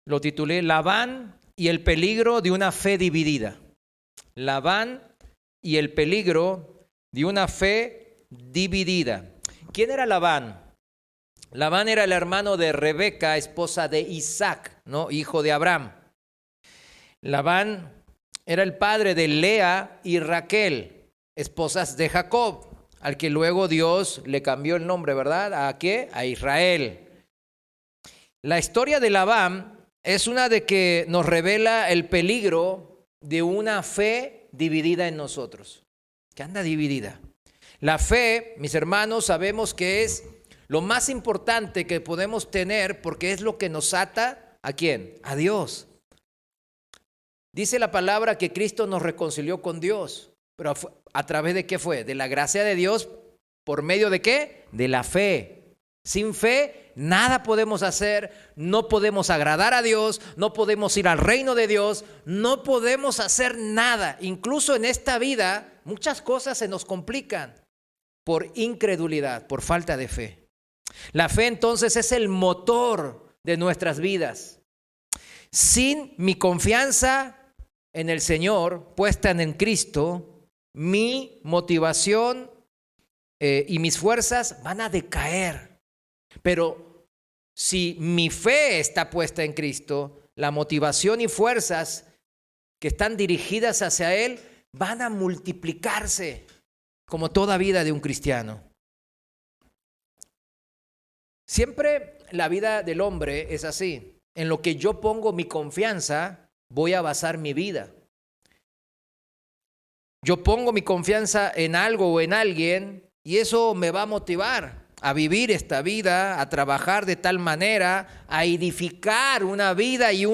Lo titulé Labán y el peligro de una fe dividida. Labán y el peligro de una fe dividida. ¿Quién era Labán? Labán era el hermano de Rebeca, esposa de Isaac, ¿no? Hijo de Abraham. Labán era el padre de Lea y Raquel, esposas de Jacob, al que luego Dios le cambió el nombre, ¿verdad? ¿A qué? A Israel. La historia de Labán es una de que nos revela el peligro de una fe dividida en nosotros, que anda dividida. La fe, mis hermanos, sabemos que es lo más importante que podemos tener porque es lo que nos ata, ¿a quién? A Dios. Dice la palabra que Cristo nos reconcilió con Dios, pero ¿a través de qué fue? De la gracia de Dios, ¿por medio de qué? De la fe. Sin fe, nada podemos hacer, no podemos agradar a Dios, no podemos ir al reino de Dios, no podemos hacer nada. Incluso en esta vida, muchas cosas se nos complican por incredulidad, por falta de fe. La fe entonces es el motor de nuestras vidas. Sin mi confianza en el Señor, puesta en Cristo, mi motivación y mis fuerzas van a decaer. Pero si mi fe está puesta en Cristo, la motivación y fuerzas que están dirigidas hacia Él van a multiplicarse, como toda vida de un cristiano. Siempre la vida del hombre es así. En lo que yo pongo mi confianza, voy a basar mi vida. Yo pongo mi confianza en algo o en alguien y eso me va a motivar a vivir esta vida, a trabajar de tal manera, a edificar una vida y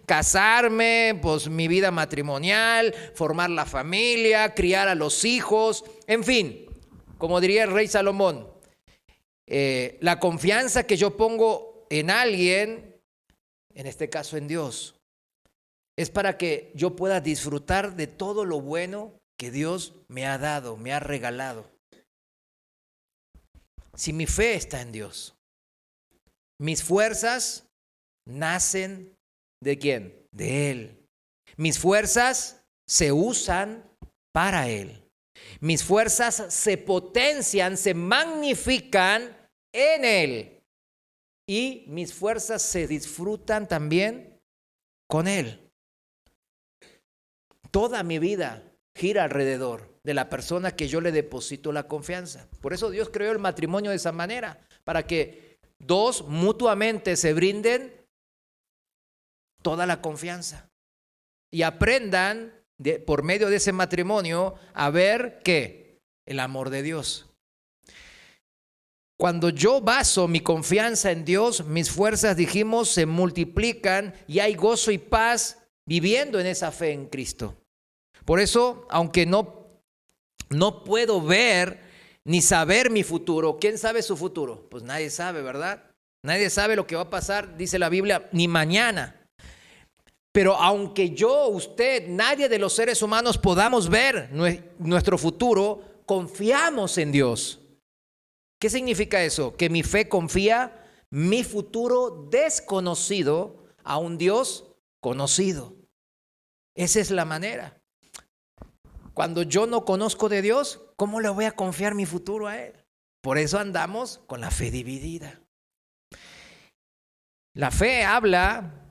casarme, pues mi vida matrimonial, formar la familia, criar a los hijos, en fin, como diría el rey Salomón, la confianza que yo pongo en alguien, en este caso en Dios, es para que yo pueda disfrutar de todo lo bueno que Dios me ha dado, me ha regalado. Si mi fe está en Dios, mis fuerzas nacen ¿de quién? De Él. Mis fuerzas se usan para Él. Mis fuerzas se potencian, se magnifican en Él. Y mis fuerzas se disfrutan también con Él. Toda mi vida gira alrededor de la persona que yo le deposito la confianza. Por eso Dios creó el matrimonio de esa manera, para que dos mutuamente se brinden toda la confianza y aprendan por medio de ese matrimonio a ver ¿qué? El amor de Dios. Cuando yo baso mi confianza en Dios, mis fuerzas, dijimos, se multiplican y hay gozo y paz viviendo en esa fe en Cristo. Por eso, aunque no puedo ver ni saber mi futuro, ¿quién sabe su futuro? Pues nadie sabe, ¿verdad? Nadie sabe lo que va a pasar, dice la Biblia, ni mañana. Pero aunque yo, usted, nadie de los seres humanos podamos ver nuestro futuro, confiamos en Dios. ¿Qué significa eso? Que mi fe confía mi futuro desconocido a un Dios conocido. Esa es la manera. Cuando yo no conozco de Dios, ¿cómo le voy a confiar mi futuro a Él? Por eso andamos con la fe dividida. La fe habla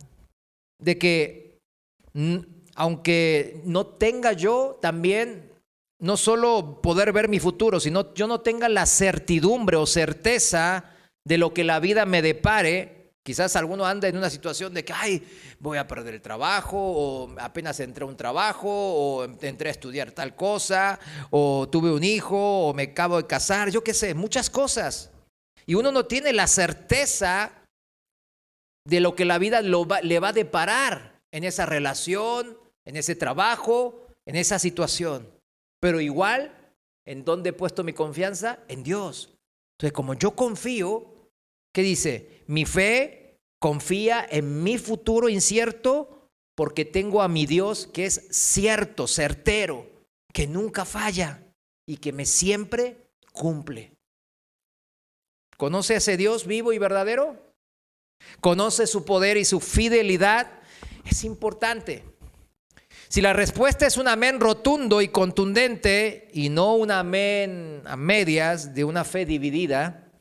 de que aunque no tenga yo también, no solo poder ver mi futuro, sino yo no tenga la certidumbre o certeza de lo que la vida me depare. Quizás alguno anda en una situación de que, voy a perder el trabajo, o apenas entré a un trabajo, o entré a estudiar tal cosa, o tuve un hijo, o me acabo de casar, yo qué sé, muchas cosas. Y uno no tiene la certeza de lo que la vida le va a deparar en esa relación, en ese trabajo, en esa situación. Pero igual, ¿en dónde he puesto mi confianza? En Dios. Entonces, como yo confío, ¿qué dice? Mi fe confía en mi futuro incierto porque tengo a mi Dios que es cierto, certero, que nunca falla y que me siempre cumple. ¿Conoce a ese Dios vivo y verdadero? ¿Conoce su poder y su fidelidad? Es importante. Si la respuesta es un amén rotundo y contundente y no un amén a medias de una fe dividida,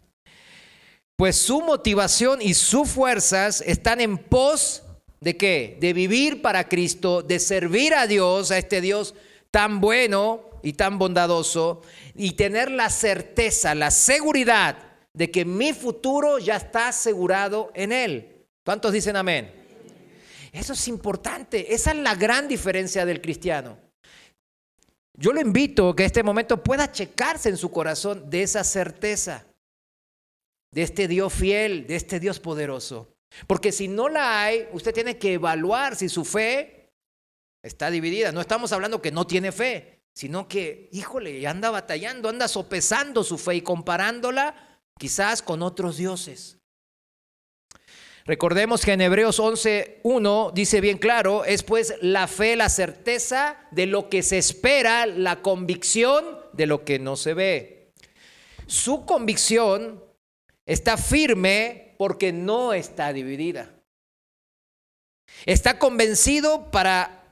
pues su motivación y sus fuerzas están en pos ¿de qué? De vivir para Cristo, de servir a Dios, a este Dios tan bueno y tan bondadoso, y tener la certeza, la seguridad de que mi futuro ya está asegurado en Él. ¿Cuántos dicen amén? Eso es importante. Esa es la gran diferencia del cristiano. Yo lo invito a que en este momento pueda checarse en su corazón de esa certeza, de este Dios fiel, de este Dios poderoso. Porque si no la hay, usted tiene que evaluar si su fe está dividida. No estamos hablando que no tiene fe, sino que, híjole, anda batallando, anda sopesando su fe y comparándola quizás con otros dioses. Recordemos que en Hebreos 11:1 dice bien claro, es pues la fe, la certeza de lo que se espera, la convicción de lo que no se ve. Su convicción está firme porque no está dividida. Está convencido para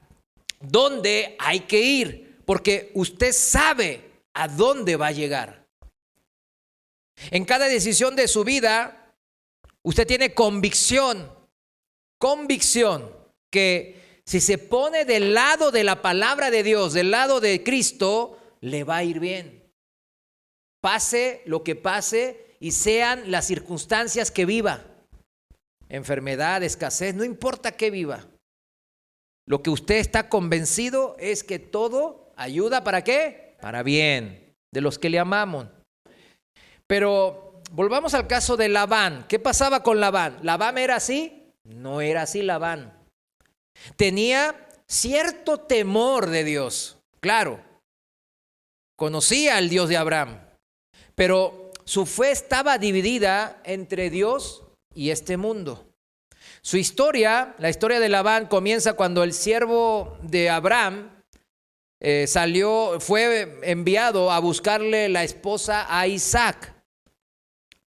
dónde hay que ir, porque usted sabe a dónde va a llegar. En cada decisión de su vida, usted tiene convicción que si se pone del lado de la palabra de Dios, del lado de Cristo, le va a ir bien. Pase lo que pase y sean las circunstancias que viva, enfermedad, escasez, no importa qué viva. Lo que usted está convencido es que todo ayuda ¿para qué? Para bien, de los que le amamos. Pero volvamos al caso de Labán. ¿Qué pasaba con Labán? ¿Labán era así? No era así Labán. Tenía cierto temor de Dios, claro. Conocía al Dios de Abraham, pero su fe estaba dividida entre Dios y este mundo. Su historia, la historia de Labán, comienza cuando el siervo de Abraham fue enviado a buscarle la esposa a Isaac.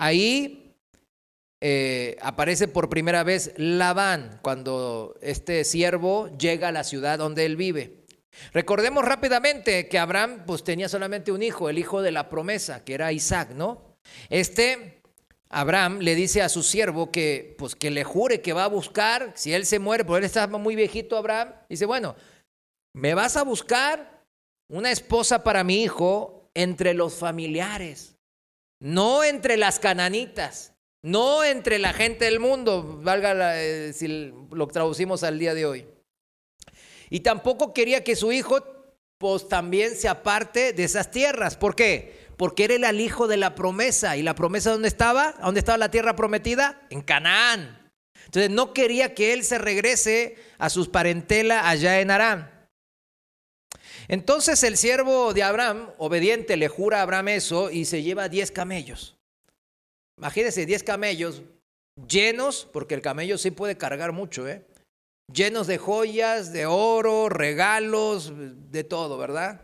Ahí aparece por primera vez Labán cuando este siervo llega a la ciudad donde él vive. Recordemos rápidamente que Abraham pues tenía solamente un hijo, el hijo de la promesa, que era Isaac, ¿no? Abraham le dice a su siervo que le jure que va a buscar, si él se muere, porque él estaba muy viejito Abraham, dice, bueno, me vas a buscar una esposa para mi hijo entre los familiares, no entre las cananitas, no entre la gente del mundo, si lo traducimos al día de hoy. Y tampoco quería que su hijo pues también se aparte de esas tierras. ¿Por qué? Porque era el hijo de la promesa. ¿Y la promesa dónde estaba? ¿Dónde estaba la tierra prometida? En Canaán. Entonces no quería que él se regrese a sus parentela allá en Aram. Entonces el siervo de Abraham, obediente, le jura a Abraham eso y se lleva 10 camellos. Imagínense 10 camellos llenos, porque el camello sí puede cargar mucho, llenos de joyas, de oro, regalos, de todo, ¿verdad?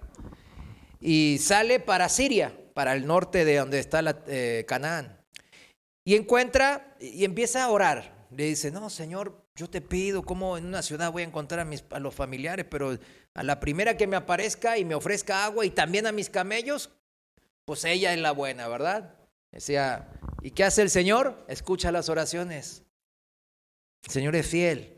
Y sale para Siria, para el norte de donde está Canaán. Y encuentra y empieza a orar. Le dice, no, Señor, yo te pido, ¿cómo en una ciudad voy a encontrar a los familiares? Pero a la primera que me aparezca y me ofrezca agua y también a mis camellos, pues ella es la buena, ¿verdad? Decía, ¿y qué hace el Señor? Escucha las oraciones. El Señor es fiel.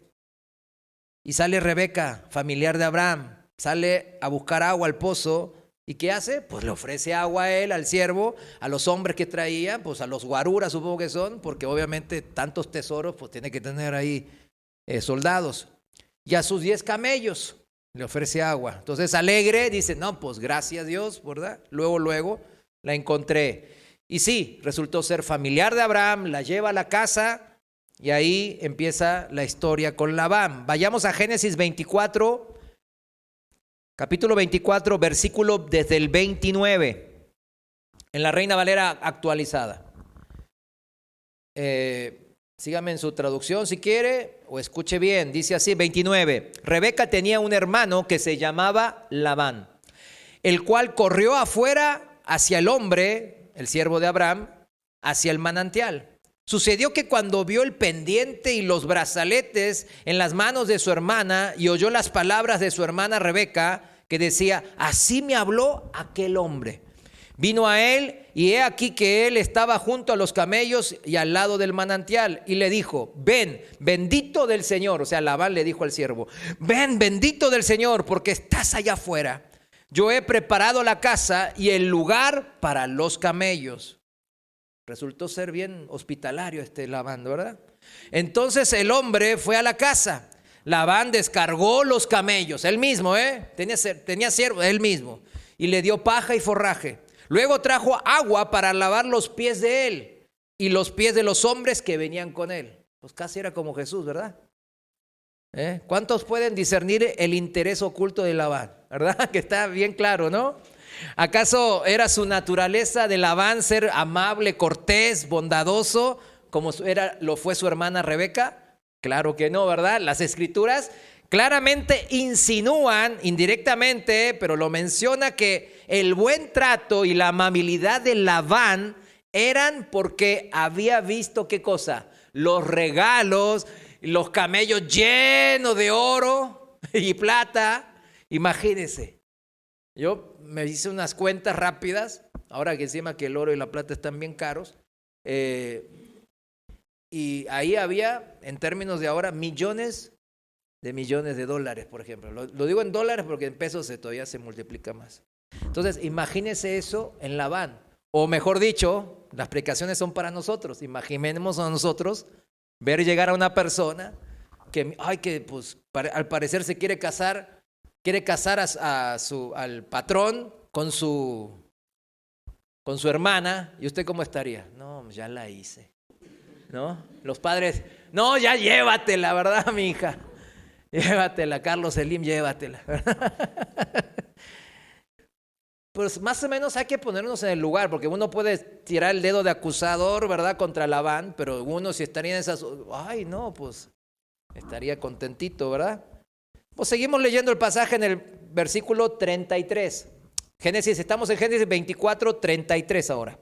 Y sale Rebeca, familiar de Abraham, sale a buscar agua al pozo. ¿Y qué hace? Pues le ofrece agua a él, al siervo, a los hombres que traía, pues a los guaruras supongo que son, porque obviamente tantos tesoros pues tiene que tener ahí soldados. Y a sus 10 camellos le ofrece agua. Entonces alegre dice, no, pues gracias Dios, ¿verdad? Luego la encontré. Y sí, resultó ser familiar de Abraham, la lleva a la casa. Y ahí empieza la historia con Labán. Vayamos a Génesis 24, capítulo 24, versículo desde el 29, en la Reina Valera actualizada. Sígame en su traducción si quiere, o escuche bien, dice así, 29. Rebeca tenía un hermano que se llamaba Labán, el cual corrió afuera hacia el hombre, el siervo de Abraham, hacia el manantial. Sucedió que cuando vio el pendiente y los brazaletes en las manos de su hermana y oyó las palabras de su hermana Rebeca, que decía, así me habló aquel hombre. Vino a él y he aquí que él estaba junto a los camellos y al lado del manantial. Y le dijo, ven, bendito del Señor. O sea, Labán le dijo al siervo, ven, bendito del Señor, porque estás allá afuera. Yo he preparado la casa y el lugar para los camellos. Resultó ser bien hospitalario Labán, ¿verdad? Entonces el hombre fue a la casa. Labán descargó los camellos, él mismo, tenía siervo, él mismo, y le dio paja y forraje. Luego trajo agua para lavar los pies de él y los pies de los hombres que venían con él. Pues casi era como Jesús, ¿verdad? ¿Cuántos pueden discernir el interés oculto de Labán? ¿Verdad? Que está bien claro, ¿no? ¿Acaso era su naturaleza de Labán ser amable, cortés, bondadoso, como lo fue su hermana Rebeca? Claro que no, ¿verdad? Las escrituras claramente insinúan, indirectamente, pero lo menciona, que el buen trato y la amabilidad de Labán eran porque había visto, ¿qué cosa? Los regalos, los camellos llenos de oro y plata. Imagínense. Yo me hice unas cuentas rápidas, ahora que encima que el oro y la plata están bien caros, y ahí había, en términos de ahora, millones de dólares, por ejemplo. Lo digo en dólares porque en pesos todavía se multiplica más. Entonces, imagínese eso en Labán. O mejor dicho, las predicaciones son para nosotros. Imaginemos a nosotros ver llegar a una persona que pues, al parecer se quiere casar al patrón con su hermana. ¿Y usted cómo estaría? No, ya la hice, ¿no? Los padres, no, ya llévatela, ¿verdad, mi hija? Llévatela, Carlos Slim, llévatela. Pues más o menos hay que ponernos en el lugar, porque uno puede tirar el dedo de acusador, ¿verdad?, contra Labán, pero uno si estaría en esas, no, pues estaría contentito, ¿verdad? Pues seguimos leyendo el pasaje en el versículo 33. Estamos en Génesis 24, 33 ahora.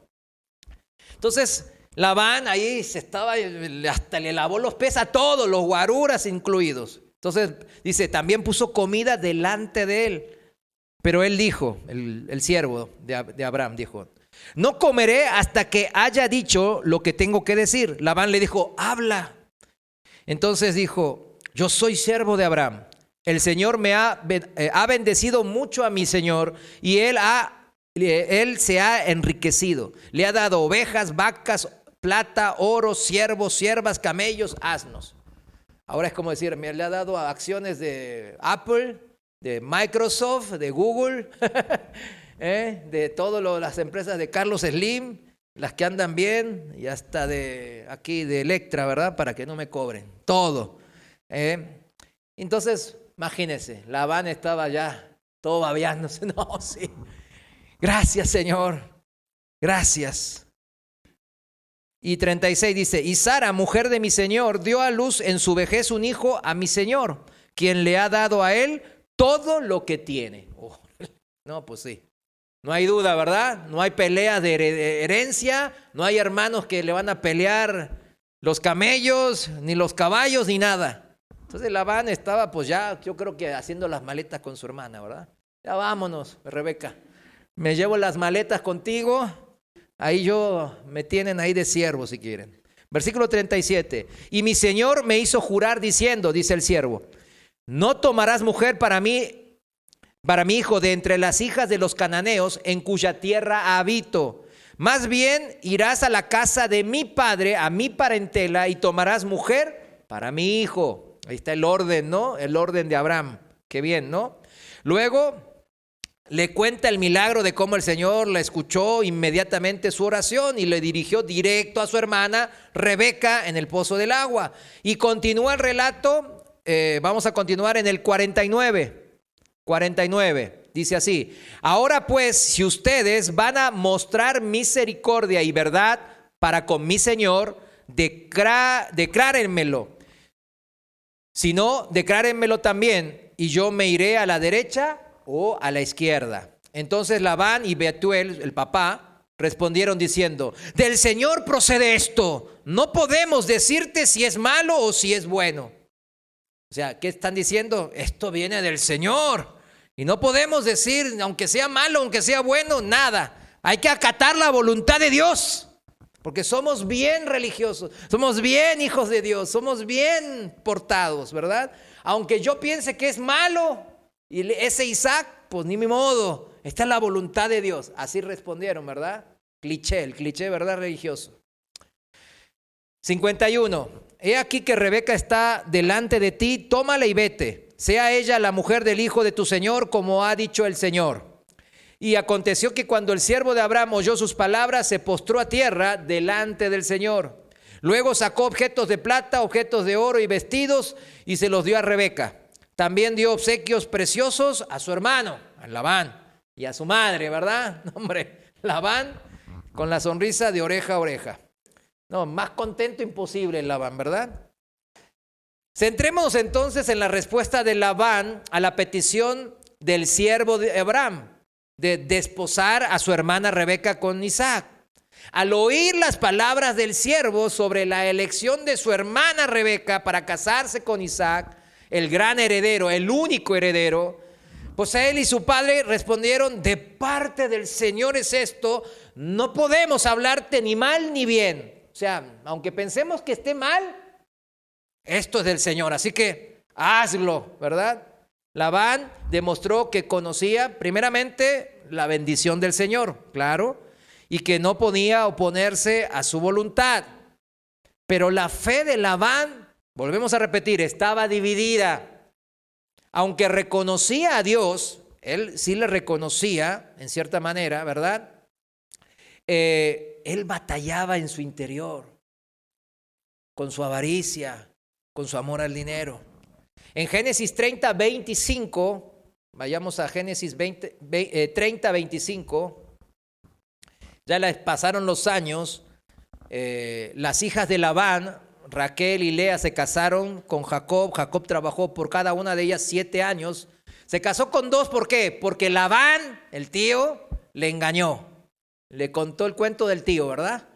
Entonces, Labán ahí hasta le lavó los pies a todos, los guaruras incluidos. Entonces, dice, también puso comida delante de él. Pero él dijo, el siervo de Abraham dijo, no comeré hasta que haya dicho lo que tengo que decir. Labán le dijo, habla. Entonces dijo, yo soy siervo de Abraham. El Señor me ha bendecido mucho a mi Señor y él se ha enriquecido. Le ha dado ovejas, vacas, plata, oro, siervos, siervas, camellos, asnos. Ahora es como decir, me le ha dado acciones de Apple, de Microsoft, de Google, de todas las empresas de Carlos Slim, las que andan bien, y hasta de Electra, ¿verdad? Para que no me cobren, todo. Entonces, imagínense, Labán estaba ya todo babeándose. No, sí. Gracias, Señor. Gracias. Y 36 dice, y Sara, mujer de mi Señor, dio a luz en su vejez un hijo a mi Señor, quien le ha dado a él todo lo que tiene. No, pues sí. No hay duda, ¿verdad? No hay pelea de herencia, no hay hermanos que le van a pelear los camellos, ni los caballos, ni nada. Entonces Labán estaba pues ya, yo creo que haciendo las maletas con su hermana, ¿verdad? Ya vámonos, Rebeca. Me llevo las maletas contigo, ahí me tienen ahí de siervo si quieren. Versículo 37. Y mi Señor me hizo jurar diciendo, dice el siervo, no tomarás mujer para mi hijo de entre las hijas de los cananeos en cuya tierra habito. Más bien irás a la casa de mi padre, a mi parentela, y tomarás mujer para mi hijo. Ahí está el orden, ¿no? El orden de Abraham. Qué bien, ¿no? Luego le cuenta el milagro de cómo el Señor le escuchó inmediatamente su oración y le dirigió directo a su hermana Rebeca en el pozo del agua. Y continúa el relato. Vamos a continuar en el 49. 49, dice así, ahora pues, si ustedes van a mostrar misericordia y verdad para con mi Señor, declárenmelo. Si no, declárenmelo también, y yo me iré a la derecha o a la izquierda. Entonces Labán y Betuel, el papá, Respondieron diciendo: del Señor procede esto. No podemos decirte si es malo o si es bueno. O sea, ¿qué están diciendo? Esto viene del Señor. Y no podemos decir, aunque sea malo, aunque sea bueno, nada. Hay que acatar la voluntad de Dios. Porque somos bien religiosos, somos bien hijos de Dios, somos bien portados, ¿verdad? Aunque yo piense que es malo, y ese Isaac, pues ni mi modo. Esta es la voluntad de Dios. Así respondieron, ¿verdad? El cliché, ¿verdad? Religioso. 51. He aquí que Rebeca está delante de ti, tómala y vete. Sea ella la mujer del hijo de tu señor, como ha dicho el Señor. Y aconteció que cuando el siervo de Abraham oyó sus palabras, se postró a tierra delante del Señor. Luego sacó objetos de plata, objetos de oro y vestidos, y se los dio a Rebeca. También dio obsequios preciosos a su hermano, a Labán, y a su madre, ¿verdad? Hombre, Labán con la sonrisa de oreja a oreja. No, más contento imposible Labán, ¿verdad? Centrémonos entonces en la respuesta de Labán a la petición del siervo de Abraham de desposar a su hermana Rebeca con Isaac. Al oír las palabras del siervo sobre la elección de su hermana Rebeca para casarse con Isaac, el gran heredero, el único heredero, pues él y su padre respondieron: de parte del Señor es esto, no podemos hablarte ni mal ni bien. O sea, aunque pensemos que esté mal, esto es del Señor, así que hazlo, ¿verdad? Labán demostró que conocía primeramente la bendición del Señor, claro, y que no podía oponerse a su voluntad. Pero la fe de Labán, volvemos a repetir, estaba dividida. Aunque reconocía a Dios, él sí le reconocía en cierta manera, ¿verdad? Él batallaba en su interior, con su avaricia, con su amor al dinero. En Génesis 30, 25, vayamos a Génesis 30, 25, ya les pasaron los años, las hijas de Labán, Raquel y Lea, se casaron con Jacob. Jacob trabajó por cada una de ellas 7 años. Se casó con 2, ¿por qué? Porque Labán, el tío, le engañó. Le contó el cuento del tío, ¿verdad?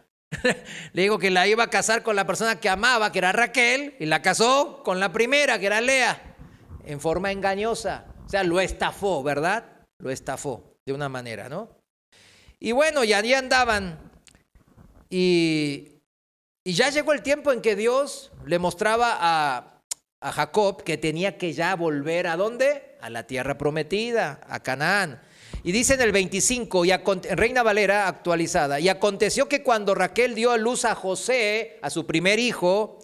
Le dijo que la iba a casar con la persona que amaba, que era Raquel, y la casó con la primera, que era Lea, en forma engañosa. O sea, lo estafó, ¿verdad? Lo estafó de una manera, ¿no? Y bueno, y allí andaban. Y ya llegó el tiempo en que Dios le mostraba a Jacob que tenía que ya volver ¿a dónde? A la tierra prometida, a Canaán. Y dice en el 25, Reina Valera actualizada: y aconteció que cuando Raquel dio a luz a José, a su primer hijo,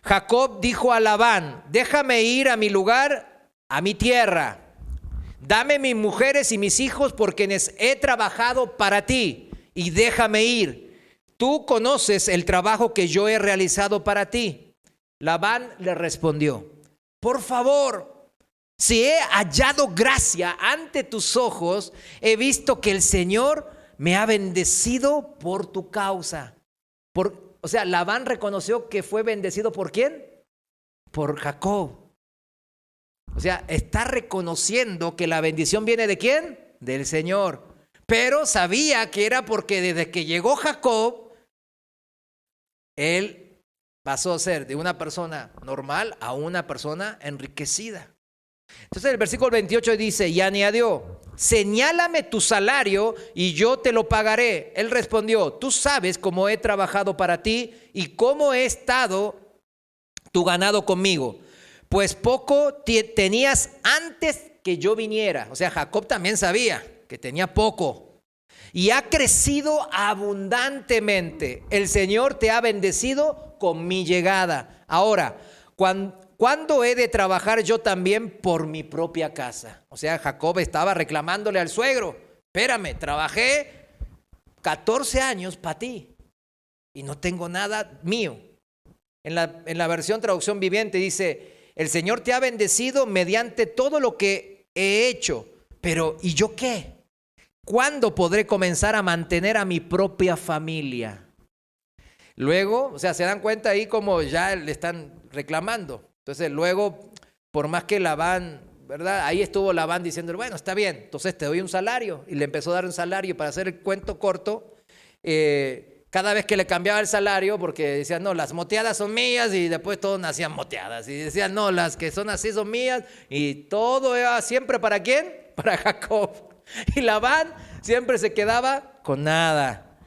Jacob dijo a Labán: déjame ir a mi lugar, a mi tierra. Dame mis mujeres y mis hijos por quienes he trabajado para ti, y déjame ir. Tú conoces el trabajo que yo he realizado para ti. Labán le respondió: por favor, si he hallado gracia ante tus ojos, he visto que el Señor me ha bendecido por tu causa. O sea, Labán reconoció que fue bendecido ¿por quién? Por Jacob. O sea, está reconociendo que la bendición viene ¿de quién? Del Señor. Pero sabía que era porque desde que llegó Jacob, él pasó a ser de una persona normal a una persona enriquecida. Entonces el versículo 28 dice: y añadió: señálame tu salario y yo te lo pagaré. Él respondió: tú sabes cómo he trabajado para ti y cómo he estado tu ganado conmigo, pues poco tenías antes que yo viniera. O sea, Jacob también sabía que tenía poco y ha crecido abundantemente. El Señor te ha bendecido con mi llegada. Ahora, ¿cuándo he de trabajar yo también por mi propia casa? O sea, Jacob estaba reclamándole al suegro: espérame, trabajé 14 años para ti y no tengo nada mío. En la versión traducción viviente dice: el Señor te ha bendecido mediante todo lo que he hecho, pero ¿y yo qué? ¿Cuándo podré comenzar a mantener a mi propia familia? Luego, o sea, se dan cuenta ahí como ya le están reclamando. Entonces luego, por más que Labán ¿verdad? Ahí estuvo Labán diciendo, bueno, está bien, entonces te doy un salario. Y le empezó a dar un salario. Para hacer el cuento corto, cada vez que le cambiaba el salario, porque decían, no, las moteadas son mías, y después todos nacían moteadas. Y decían, no, las que son así son mías. Y todo era siempre ¿para quién? Para Jacob. Y Labán siempre se quedaba con nada.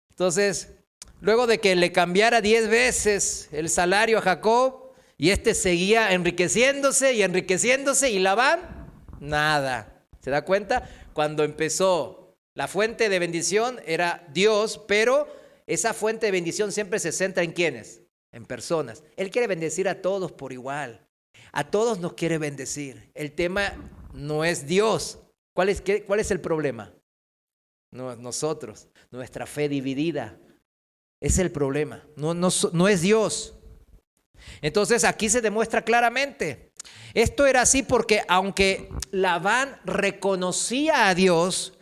Entonces, luego de que le cambiara 10 veces el salario a Jacob, y seguía enriqueciéndose y Labán, nada. ¿Se da cuenta? Cuando empezó, la fuente de bendición era Dios, pero esa fuente de bendición siempre se centra en ¿quiénes? En personas. Él quiere bendecir a todos por igual. A todos nos quiere bendecir. El tema no es Dios. ¿Cuál es el problema? No, nosotros, nuestra fe dividida. Es el problema. No es Dios. Entonces aquí se demuestra claramente. Esto era así porque aunque Labán reconocía a Dios,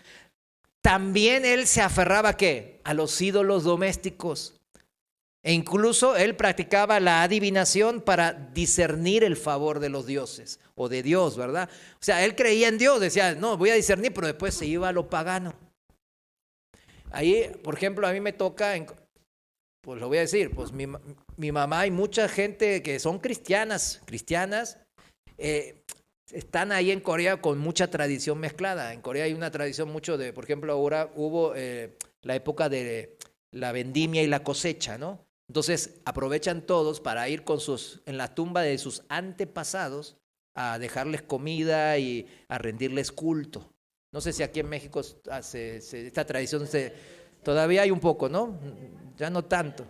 también él se aferraba ¿a qué? A los ídolos domésticos. E incluso él practicaba la adivinación para discernir el favor de los dioses o de Dios, ¿verdad? O sea, él creía en Dios, decía, no, voy a discernir, pero después se iba a lo pagano. Ahí, por ejemplo, a mí me toca, pues lo voy a decir, pues mi mamá y mucha gente que son cristianas, están ahí en Corea con mucha tradición mezclada. En Corea hay una tradición mucho de, por ejemplo, ahora hubo la época de la vendimia y la cosecha, ¿no? Entonces aprovechan todos para ir en la tumba de sus antepasados a dejarles comida y a rendirles culto. No sé si aquí en México esta tradición todavía hay un poco, ¿no? Ya no tanto.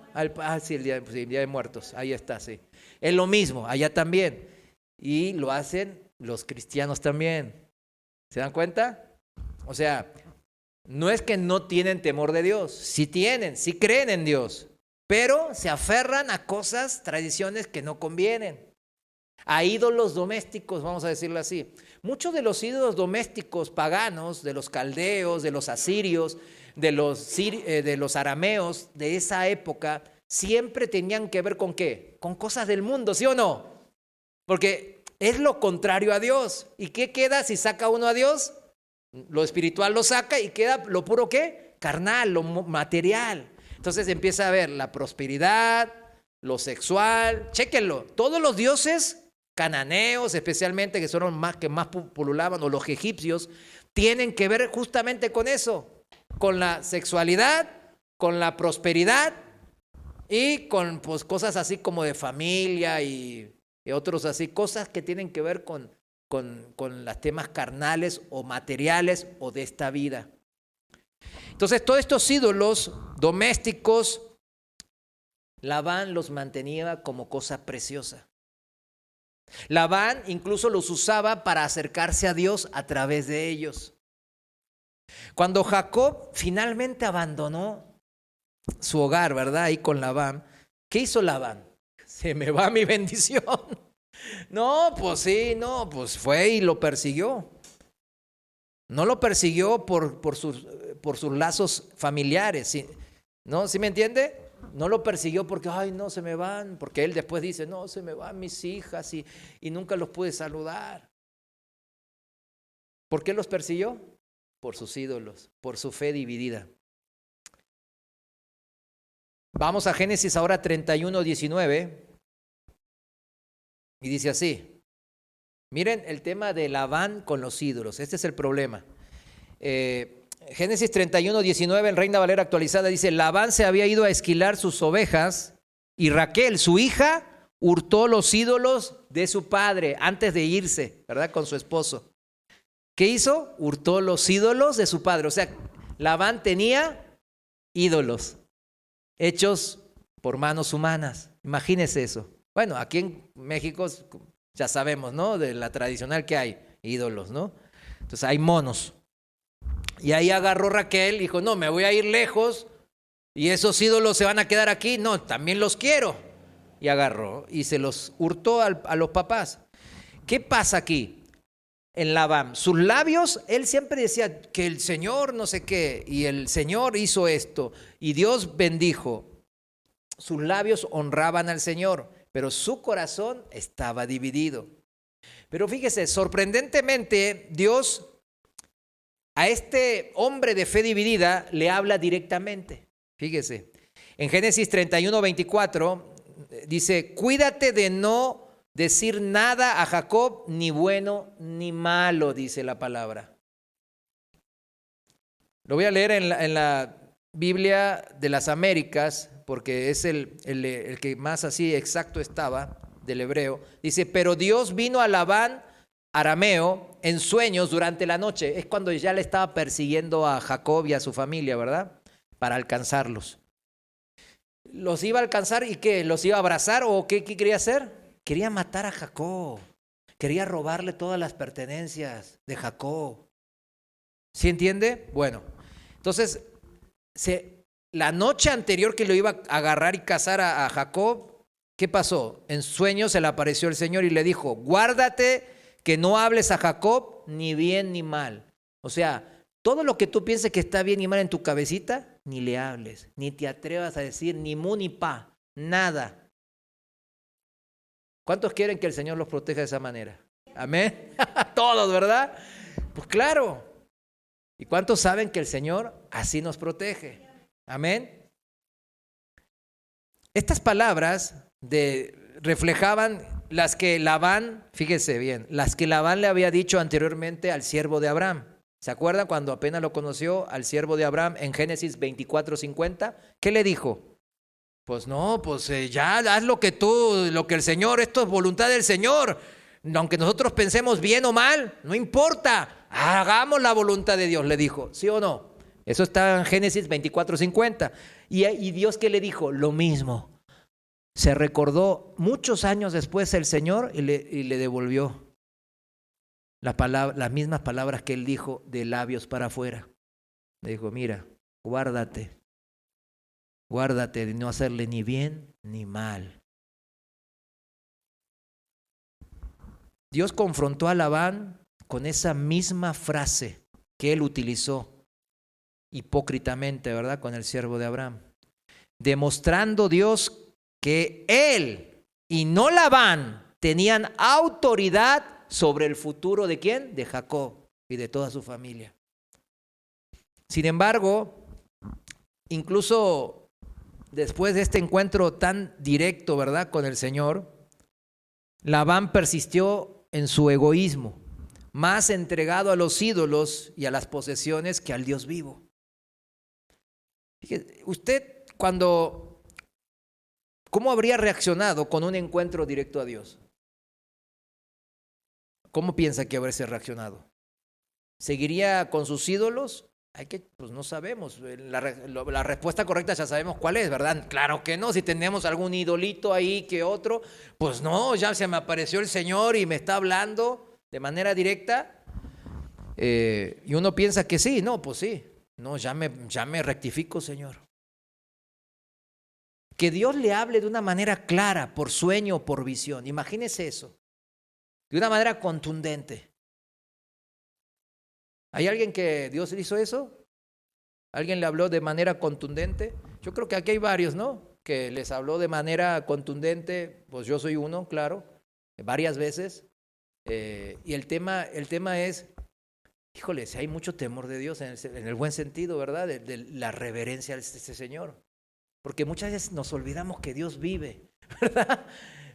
Sí, el día de Muertos, ahí está, sí. Es lo mismo, allá también. Y lo hacen los cristianos también. ¿Se dan cuenta? O sea, no es que no tienen temor de Dios, sí tienen, sí creen en Dios, pero se aferran a cosas, tradiciones que no convienen. A ídolos domésticos, vamos a decirlo así. Muchos de los ídolos domésticos paganos, de los caldeos, de los asirios, de los arameos de esa época, siempre tenían que ver ¿con qué? Con cosas del mundo, ¿sí o no? Porque es lo contrario a Dios. ¿Y qué queda si saca uno a Dios? Lo espiritual lo saca y queda lo puro ¿qué? Carnal, lo material. Entonces empieza a ver la prosperidad, lo sexual. Chéquenlo, todos los dioses cananeos, especialmente que son los que más pululaban, o los egipcios, tienen que ver justamente con eso, con la sexualidad, con la prosperidad y con pues, cosas así como de familia y otros así, cosas que tienen que ver con los temas carnales o materiales o de esta vida. Entonces, todos estos ídolos domésticos, Labán los mantenía como cosa preciosa. Labán incluso los usaba para acercarse a Dios a través de ellos. Cuando Jacob finalmente abandonó su hogar, ¿verdad? Ahí con Labán, ¿qué hizo Labán? Se me va mi bendición. No, pues sí, no, pues fue y lo persiguió. No lo persiguió por sus lazos familiares, ¿sí? ¿No? ¿Sí me entiende? No lo persiguió porque, ay, no, se me van, porque él después dice, no, se me van mis hijas y nunca los pude saludar. ¿Por qué los persiguió? Por sus ídolos, por su fe dividida. Vamos a Génesis ahora 31:19 y dice así. Miren el tema de Labán con los ídolos, este es el problema. Génesis 31:19 en Reina Valera actualizada dice, Labán se había ido a esquilar sus ovejas y Raquel, su hija, hurtó los ídolos de su padre antes de irse, ¿verdad? Con su esposo. ¿Qué hizo? Hurtó los ídolos de su padre. O sea, Labán tenía ídolos hechos por manos humanas. Imagínese eso. Bueno, aquí en México ya sabemos, ¿no? De la tradicional que hay, ídolos, ¿no? Entonces hay monos. Y ahí agarró Raquel y dijo, no, me voy a ir lejos y esos ídolos se van a quedar aquí. No, también los quiero. Y agarró y se los hurtó a los papás. ¿Qué pasa aquí? En Labán, sus labios, él siempre decía que el Señor no sé qué, y el Señor hizo esto, y Dios bendijo. Sus labios honraban al Señor, pero su corazón estaba dividido. Pero fíjese, sorprendentemente, Dios a este hombre de fe dividida le habla directamente. Fíjese, en Génesis 31:24 dice, cuídate de no decir nada a Jacob, ni bueno ni malo, dice la palabra. Lo voy a leer en la Biblia de las Américas, porque es el que más así exacto estaba, del hebreo. Dice, pero Dios vino a Labán, arameo, en sueños durante la noche. Es cuando ya le estaba persiguiendo a Jacob y a su familia, ¿verdad? Para alcanzarlos. ¿Los iba a alcanzar y qué? ¿Los iba a abrazar o qué quería hacer? Quería matar a Jacob. Quería robarle todas las pertenencias de Jacob. ¿Sí entiende? Bueno, entonces, la noche anterior que lo iba a agarrar y cazar a Jacob, ¿qué pasó? En sueños se le apareció el Señor y le dijo, guárdate que no hables a Jacob ni bien ni mal. O sea, todo lo que tú pienses que está bien y mal en tu cabecita, ni le hables, ni te atrevas a decir ni mu ni pa, nada. ¿Cuántos quieren que el Señor los proteja de esa manera? Amén. Todos, ¿verdad? Pues claro. ¿Y cuántos saben que el Señor así nos protege? Amén. Estas palabras reflejaban las que Labán, fíjese bien, las que Labán le había dicho anteriormente al siervo de Abraham. ¿Se acuerdan cuando apenas lo conoció al siervo de Abraham en Génesis 24:50? ¿Qué le dijo? Pues no, pues ya haz lo que el Señor, esto es voluntad del Señor. Aunque nosotros pensemos bien o mal, no importa, hagamos la voluntad de Dios, le dijo, ¿sí o no? Eso está en Génesis 24:50. ¿Y Dios qué le dijo? Lo mismo. Se recordó muchos años después el Señor y le devolvió las mismas palabras que él dijo de labios para afuera. Le dijo, mira, guárdate de no hacerle ni bien ni mal. Dios confrontó a Labán con esa misma frase que él utilizó hipócritamente, ¿verdad?, con el siervo de Abraham, demostrando Dios que él y no Labán tenían autoridad sobre el futuro ¿de quién? De Jacob y de toda su familia. Sin embargo, incluso después de este encuentro tan directo, ¿verdad?, con el Señor, Labán persistió en su egoísmo, más entregado a los ídolos y a las posesiones que al Dios vivo. Fíjese, usted ¿cómo habría reaccionado con un encuentro directo a Dios? ¿Cómo piensa que habría reaccionado? ¿Seguiría con sus ídolos? Pues no sabemos. La respuesta correcta ya sabemos cuál es, ¿verdad? Claro que no. Si tenemos algún idolito ahí que otro, pues no, ya se me apareció el Señor y me está hablando de manera directa. Y uno piensa que sí, no, pues sí. No, ya me rectifico, Señor. Que Dios le hable de una manera clara, por sueño o por visión. Imagínese eso. De una manera contundente. ¿Hay alguien que Dios hizo eso? ¿Alguien le habló de manera contundente? Yo creo que aquí hay varios, ¿no? Que les habló de manera contundente. Pues yo soy uno, claro, varias veces. Y el tema es, híjole, si hay mucho temor de Dios en el buen sentido, ¿verdad? De la reverencia a este Señor. Porque muchas veces nos olvidamos que Dios vive, ¿verdad?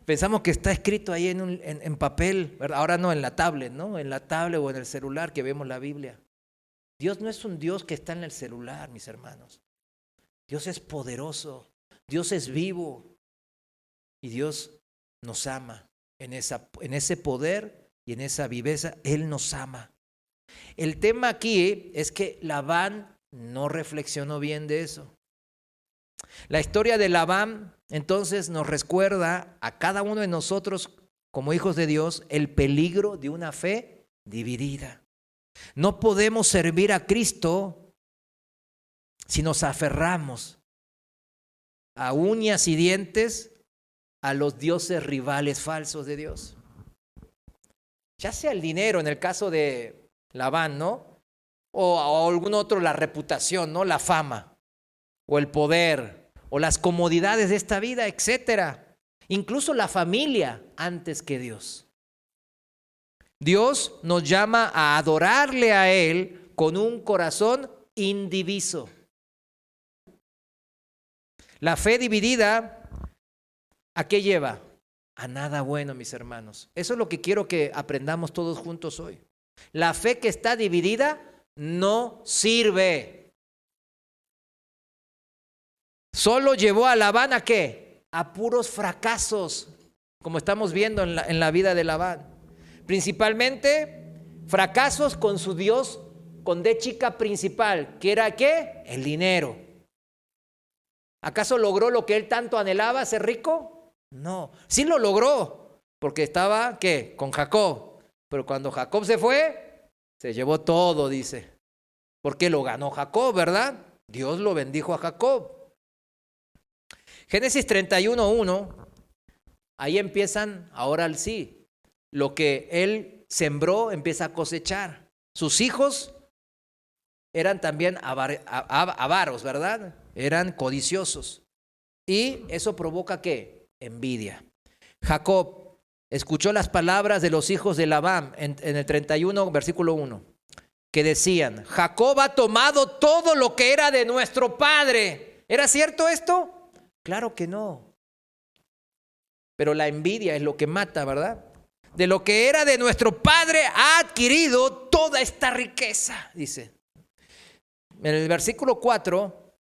Pensamos que está escrito ahí en papel, ¿verdad? Ahora no, en la tablet, ¿no? En la tablet o en el celular que vemos la Biblia. Dios no es un Dios que está en el celular, mis hermanos. Dios es poderoso, Dios es vivo y Dios nos ama. En ese poder y en esa viveza, Él nos ama. El tema aquí es que Labán no reflexionó bien de eso. La historia de Labán entonces nos recuerda a cada uno de nosotros como hijos de Dios el peligro de una fe dividida. No podemos servir a Cristo si nos aferramos a uñas y dientes a los dioses rivales falsos de Dios. Ya sea el dinero, en el caso de Labán, ¿no? O algún otro, la reputación, ¿no? La fama, o el poder, o las comodidades de esta vida, etcétera. Incluso la familia antes que Dios. Dios nos llama a adorarle a Él con un corazón indiviso. La fe dividida, ¿a qué lleva? A nada bueno, mis hermanos. Eso es lo que quiero que aprendamos todos juntos hoy. La fe que está dividida no sirve. Solo llevó a Labán ¿a qué? A puros fracasos, como estamos viendo en la vida de Labán. Principalmente fracasos con su Dios, con D chica principal, que era ¿qué? El dinero. ¿Acaso logró lo que él tanto anhelaba, ser rico? No, sí lo logró, porque estaba ¿qué? Con Jacob. Pero cuando Jacob se fue, se llevó todo, dice. Porque lo ganó Jacob, ¿verdad? Dios lo bendijo a Jacob. Génesis 31:1, ahí empiezan ahora sí. Lo que él sembró empieza a cosechar. Sus hijos eran también avaros, ¿verdad? Eran codiciosos. Y eso provoca ¿qué? Envidia. Jacob escuchó las palabras de los hijos de Labán en el 31, versículo 1, que decían: Jacob ha tomado todo lo que era de nuestro padre. ¿Era cierto esto? Claro que no. Pero la envidia es lo que mata, ¿verdad? De lo que era de nuestro padre ha adquirido toda esta riqueza, dice. En el versículo 4,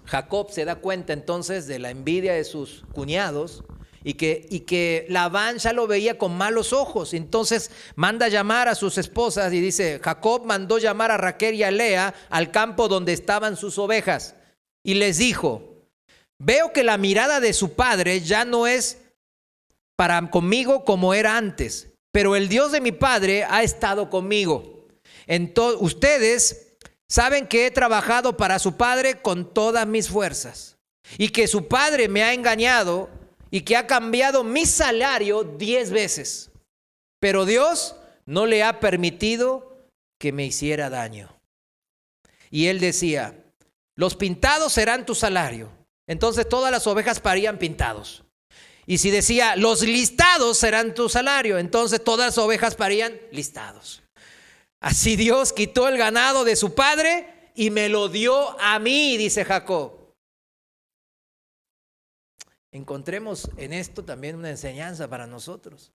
Jacob se da cuenta entonces de la envidia de sus cuñados y que Labán ya lo veía con malos ojos. Entonces manda llamar a sus esposas y dice: Jacob mandó llamar a Raquel y a Lea al campo donde estaban sus ovejas y les dijo: veo que la mirada de su padre ya no es para conmigo como era antes, pero el Dios de mi padre ha estado conmigo. Entonces, ustedes saben que he trabajado para su padre con todas mis fuerzas y que su padre me ha engañado y que ha cambiado mi salario 10 veces. Pero Dios no le ha permitido que me hiciera daño. Y él decía: los pintados serán tu salario. Entonces todas las ovejas parían pintados. Y si decía: los listados serán tu salario, entonces todas las ovejas parían listados. Así Dios quitó el ganado de su padre y me lo dio a mí, dice Jacob. Encontremos en esto también una enseñanza para nosotros.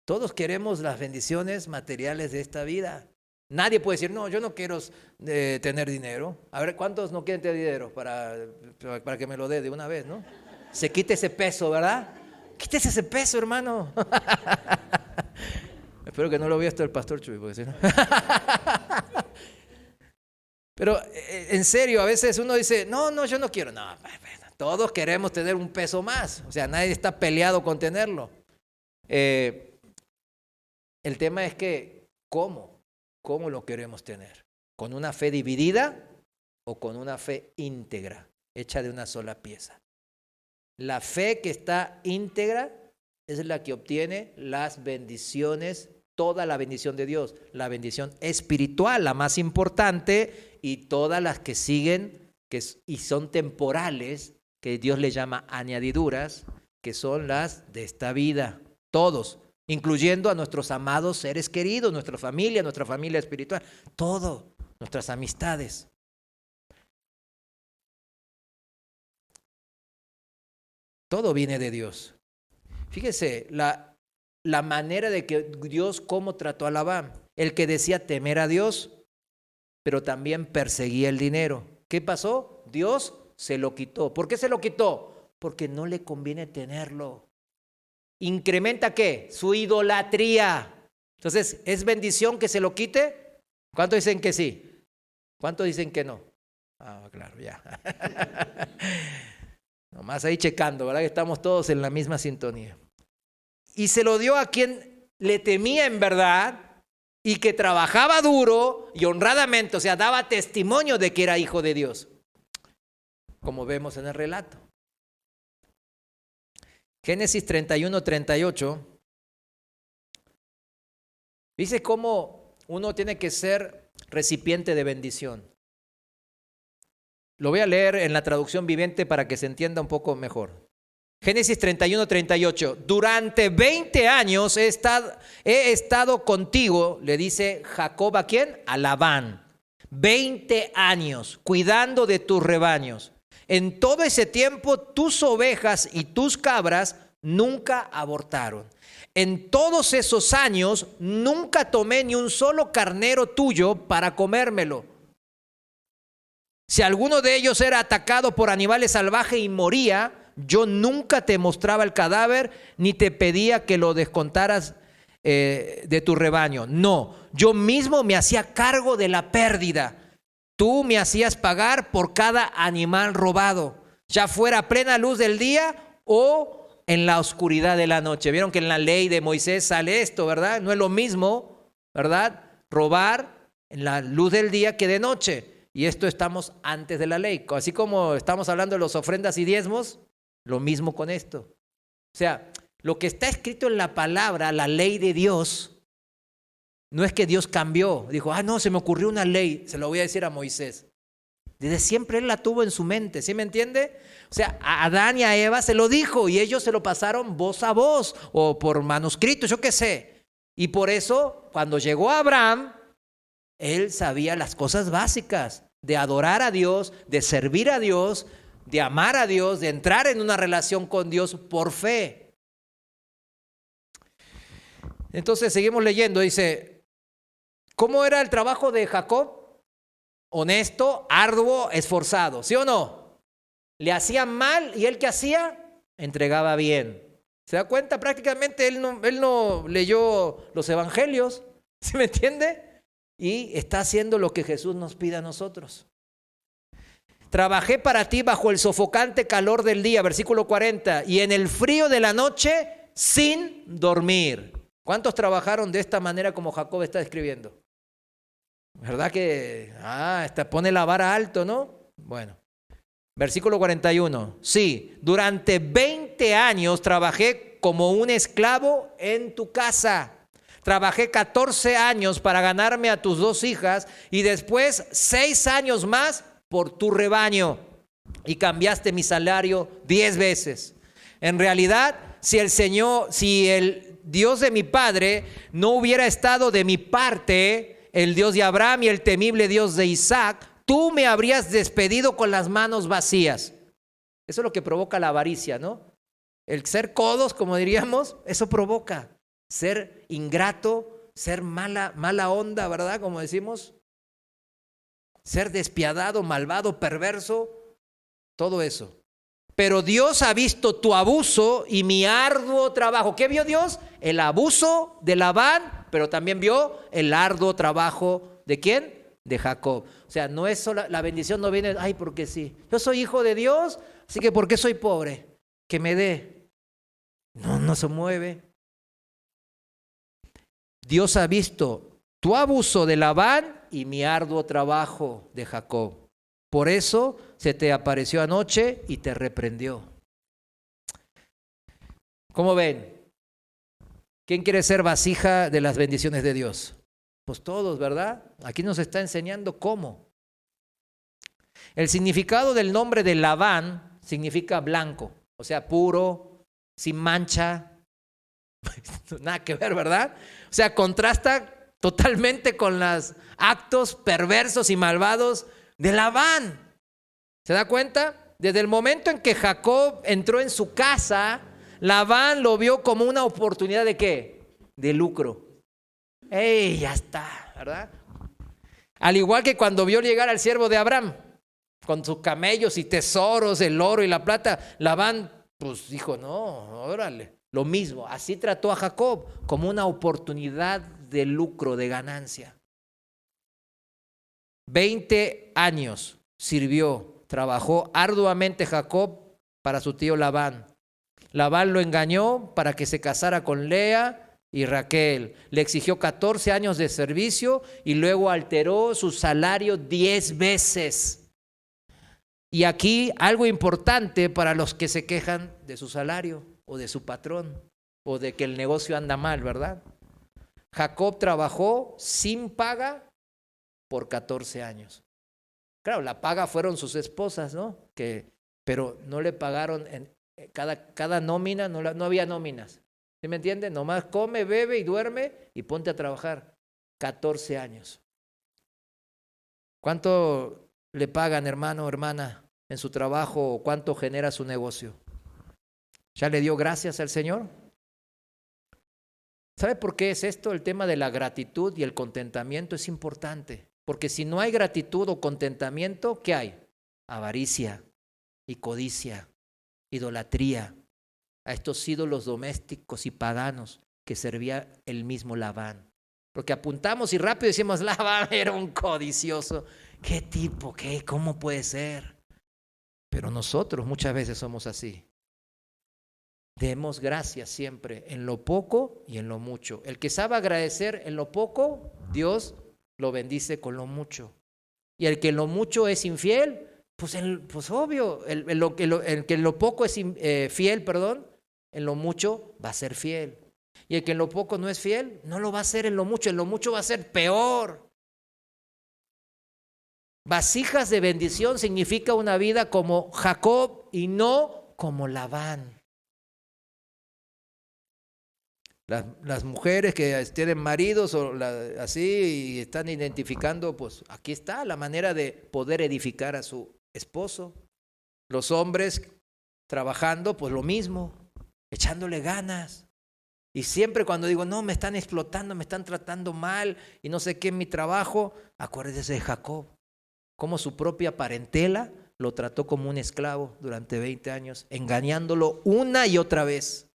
Todos queremos las bendiciones materiales de esta vida. Nadie puede decir: no, yo no quiero tener dinero. A ver, ¿cuántos no quieren tener dinero para que me lo dé de una vez, no? Se quite ese peso, ¿verdad? Quítese ese peso, hermano. Espero que no lo vea hasta el pastor Chuy, porque si no. Pero en serio, a veces uno dice: no, yo no quiero. No, todos queremos tener un peso más. O sea, nadie está peleado con tenerlo. El tema es que, ¿cómo lo queremos tener? ¿Con una fe dividida o con una fe íntegra, hecha de una sola pieza? La fe que está íntegra es la que obtiene las bendiciones, toda la bendición de Dios, la bendición espiritual, la más importante, y todas las que siguen y son temporales, que Dios le llama añadiduras, que son las de esta vida, todos, incluyendo a nuestros amados seres queridos, nuestra familia espiritual, todo, nuestras amistades. Todo viene de Dios. Fíjese la manera de que Dios cómo trató a Labán. El que decía temer a Dios, pero también perseguía el dinero. ¿Qué pasó? Dios se lo quitó. ¿Por qué se lo quitó? Porque no le conviene tenerlo. ¿Incrementa qué? Su idolatría. Entonces, ¿es bendición que se lo quite? ¿Cuántos dicen que sí? ¿Cuántos dicen que no? Ah, claro, ya. Nomás ahí checando, ¿verdad? Que estamos todos en la misma sintonía. Y se lo dio a quien le temía en verdad y que trabajaba duro y honradamente, o sea, daba testimonio de que era hijo de Dios, como vemos en el relato. Génesis 31:38 dice cómo uno tiene que ser recipiente de bendición. Lo voy a leer en la traducción viviente para que se entienda un poco mejor. Génesis 31, 38. Durante 20 años he estado contigo, le dice Jacob, ¿a quién? A Labán. 20 años cuidando de tus rebaños. En todo ese tiempo tus ovejas y tus cabras nunca abortaron. En todos esos años nunca tomé ni un solo carnero tuyo para comérmelo. Si alguno de ellos era atacado por animales salvajes y moría, yo nunca te mostraba el cadáver ni te pedía que lo descontaras de tu rebaño. No, yo mismo me hacía cargo de la pérdida. Tú me hacías pagar por cada animal robado, ya fuera a plena luz del día o en la oscuridad de la noche. Vieron que en la ley de Moisés sale esto, ¿verdad? No es lo mismo, ¿verdad? Robar en la luz del día que de noche. Y esto estamos antes de la ley. Así como estamos hablando de las ofrendas y diezmos, lo mismo con esto. O sea, lo que está escrito en la palabra, la ley de Dios, no es que Dios cambió. Dijo, no, se me ocurrió una ley, se lo voy a decir a Moisés. Desde siempre él la tuvo en su mente, ¿sí me entiende? O sea, a Adán y a Eva se lo dijo y ellos se lo pasaron voz a voz o por manuscrito, yo qué sé. Y por eso, cuando llegó Abraham, él sabía las cosas básicas de adorar a Dios, de servir a Dios, de amar a Dios, de entrar en una relación con Dios por fe. Entonces seguimos leyendo, dice, ¿cómo era el trabajo de Jacob? Honesto, arduo, esforzado, ¿sí o no? Le hacían mal y él ¿qué hacía? Entregaba bien. ¿Se da cuenta? Prácticamente él no leyó los evangelios, ¿sí me entiende? Y está haciendo lo que Jesús nos pide a nosotros. Trabajé para ti bajo el sofocante calor del día, versículo 40, y en el frío de la noche sin dormir. ¿Cuántos trabajaron de esta manera como Jacob está describiendo? ¿Verdad que pone la vara alto, no? Bueno, versículo 41. Sí, durante 20 años trabajé como un esclavo en tu casa. Trabajé 14 años para ganarme a tus 2 hijas y después 6 años más por tu rebaño. Y cambiaste mi salario 10 veces. En realidad, si el Dios de mi padre no hubiera estado de mi parte, el Dios de Abraham y el temible Dios de Isaac, tú me habrías despedido con las manos vacías. Eso es lo que provoca la avaricia, ¿no? El ser codos, como diríamos, eso provoca ser ingrato, ser mala onda, ¿verdad? Como decimos, ser despiadado, malvado, perverso, todo eso. Pero Dios ha visto tu abuso y mi arduo trabajo. ¿Qué vio Dios? El abuso de Labán, pero también vio el arduo trabajo ¿de quién? De Jacob. O sea, no es solo, la bendición no viene, porque sí. Yo soy hijo de Dios, así que ¿por qué soy pobre? Que me dé. No se mueve. Dios ha visto tu abuso de Labán y mi arduo trabajo de Jacob. Por eso se te apareció anoche y te reprendió. ¿Cómo ven? ¿Quién quiere ser vasija de las bendiciones de Dios? Pues todos, ¿verdad? Aquí nos está enseñando cómo. El significado del nombre de Labán significa blanco, o sea, puro, sin mancha. Nada que ver, ¿verdad? O sea, contrasta totalmente con los actos perversos y malvados de Labán. ¿Se da cuenta? Desde el momento en que Jacob entró en su casa, Labán lo vio como una oportunidad ¿de qué? De lucro. Ya está, ¿verdad? Al igual que cuando vio llegar al siervo de Abraham, con sus camellos y tesoros, el oro y la plata, Labán pues dijo, no, órale. Lo mismo, así trató a Jacob como una oportunidad de lucro, de ganancia. 20 años sirvió, trabajó arduamente Jacob para su tío Labán. Labán lo engañó para que se casara con Lea y Raquel. Le exigió 14 años de servicio y luego alteró su salario 10 veces. Y aquí algo importante para los que se quejan de su salario o de su patrón o de que el negocio anda mal, ¿verdad? Jacob trabajó sin paga por 14 años. Claro, la paga fueron sus esposas, ¿no? Pero no le pagaron cada nómina, no había nóminas. ¿Sí me entiende? Nomás come, bebe y duerme y ponte a trabajar. 14 años. ¿Cuánto le pagan, hermano o hermana, en su trabajo? ¿Cuánto genera su negocio? ¿Ya le dio gracias al Señor? ¿Sabe por qué es esto? El tema de la gratitud y el contentamiento es importante. Porque si no hay gratitud o contentamiento, ¿qué hay? Avaricia y codicia, idolatría, a estos ídolos domésticos y paganos que servía el mismo Labán. Porque apuntamos y rápido decimos, Labán era un codicioso. ¿Qué tipo? ¿Qué? ¿Cómo puede ser? Pero nosotros muchas veces somos así. Demos gracias siempre en lo poco y en lo mucho. El que sabe agradecer en lo poco, Dios lo bendice con lo mucho. Y el que en lo mucho es infiel, pues obvio, el que en lo poco es fiel, en lo mucho va a ser fiel. Y el que en lo poco no es fiel, no lo va a hacer en lo mucho va a ser peor. Vasijas de bendición significa una vida como Jacob y no como Labán. Las mujeres que tienen maridos o así y están identificando, pues aquí está la manera de poder edificar a su esposo. Los hombres trabajando, pues lo mismo, echándole ganas. Y siempre cuando digo, no, me están explotando, me están tratando mal y no sé qué en mi trabajo, acuérdese de Jacob, cómo su propia parentela lo trató como un esclavo durante 20 años, engañándolo una y otra vez.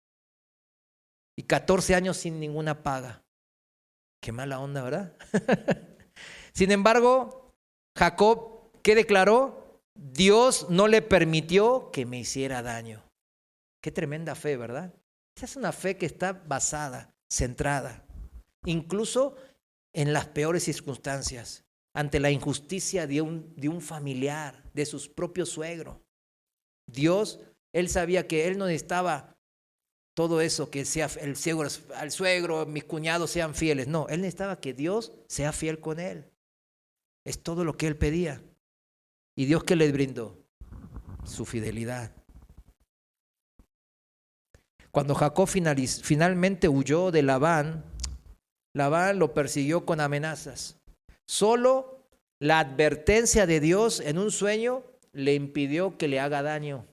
Y 14 años sin ninguna paga. Qué mala onda, ¿verdad? Sin embargo, Jacob, ¿qué declaró? Dios no le permitió que me hiciera daño. Qué tremenda fe, ¿verdad? Esa es una fe que está basada, centrada, incluso en las peores circunstancias, ante la injusticia de un familiar, de sus propios suegros. Dios, él sabía que él no necesitaba todo eso, que sea el suegro, mis cuñados sean fieles. No, él necesitaba que Dios sea fiel con él. Es todo lo que él pedía. ¿Y Dios qué le brindó? Su fidelidad. Cuando Jacob finalmente huyó de Labán, Labán lo persiguió con amenazas. Solo la advertencia de Dios en un sueño le impidió que le haga daño.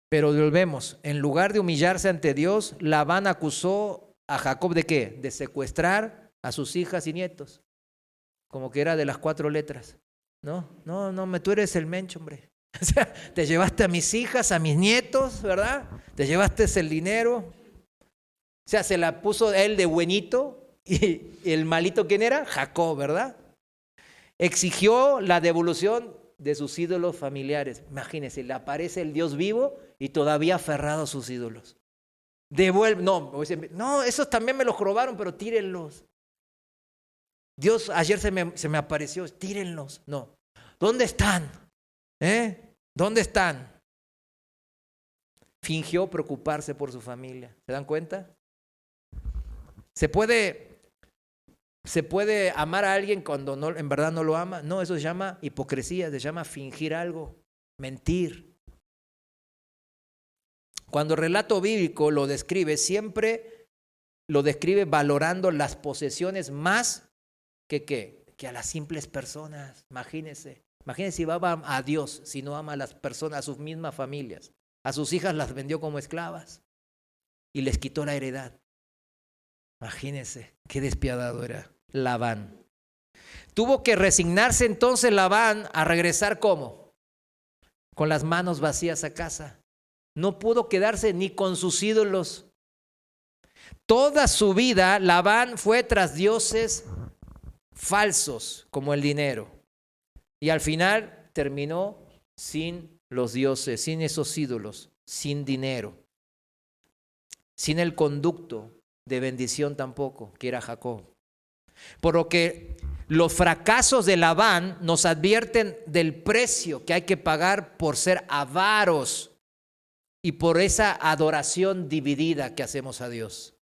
Pero volvemos, en lugar de humillarse ante Dios, Labán acusó a Jacob ¿de qué? De secuestrar a sus hijas y nietos, como que era de las 4 letras. No, tú eres el mencho, hombre. O sea, te llevaste a mis hijas, a mis nietos, ¿verdad? Te llevaste el dinero. O sea, se la puso él de buenito y el malito, ¿quién era? Jacob, ¿verdad? Exigió la devolución de sus ídolos familiares. Imagínense, le aparece el Dios vivo y todavía aferrado a sus ídolos. No, esos también me los robaron, pero tírenlos. Dios ayer se me apareció, tírenlos. No. ¿Dónde están? ¿Dónde están? Fingió preocuparse por su familia. ¿Se dan cuenta? ¿Se puede amar a alguien cuando no, en verdad no lo ama? No, eso se llama hipocresía, se llama fingir algo, mentir. Cuando el relato bíblico lo describe, siempre lo describe valorando las posesiones más que a las simples personas. Imagínense si va a Dios, si no ama a las personas, a sus mismas familias. A sus hijas las vendió como esclavas y les quitó la heredad. Imagínense qué despiadado era Labán. Tuvo que resignarse entonces Labán a regresar ¿cómo? Con las manos vacías a casa. No pudo quedarse ni con sus ídolos. Toda su vida Labán fue tras dioses falsos como el dinero. Y al final terminó sin los dioses, sin esos ídolos, sin dinero, sin el conducto de bendición tampoco, que era Jacob. Por lo que los fracasos de Labán nos advierten del precio que hay que pagar por ser avaros y por esa adoración dividida que hacemos a Dios.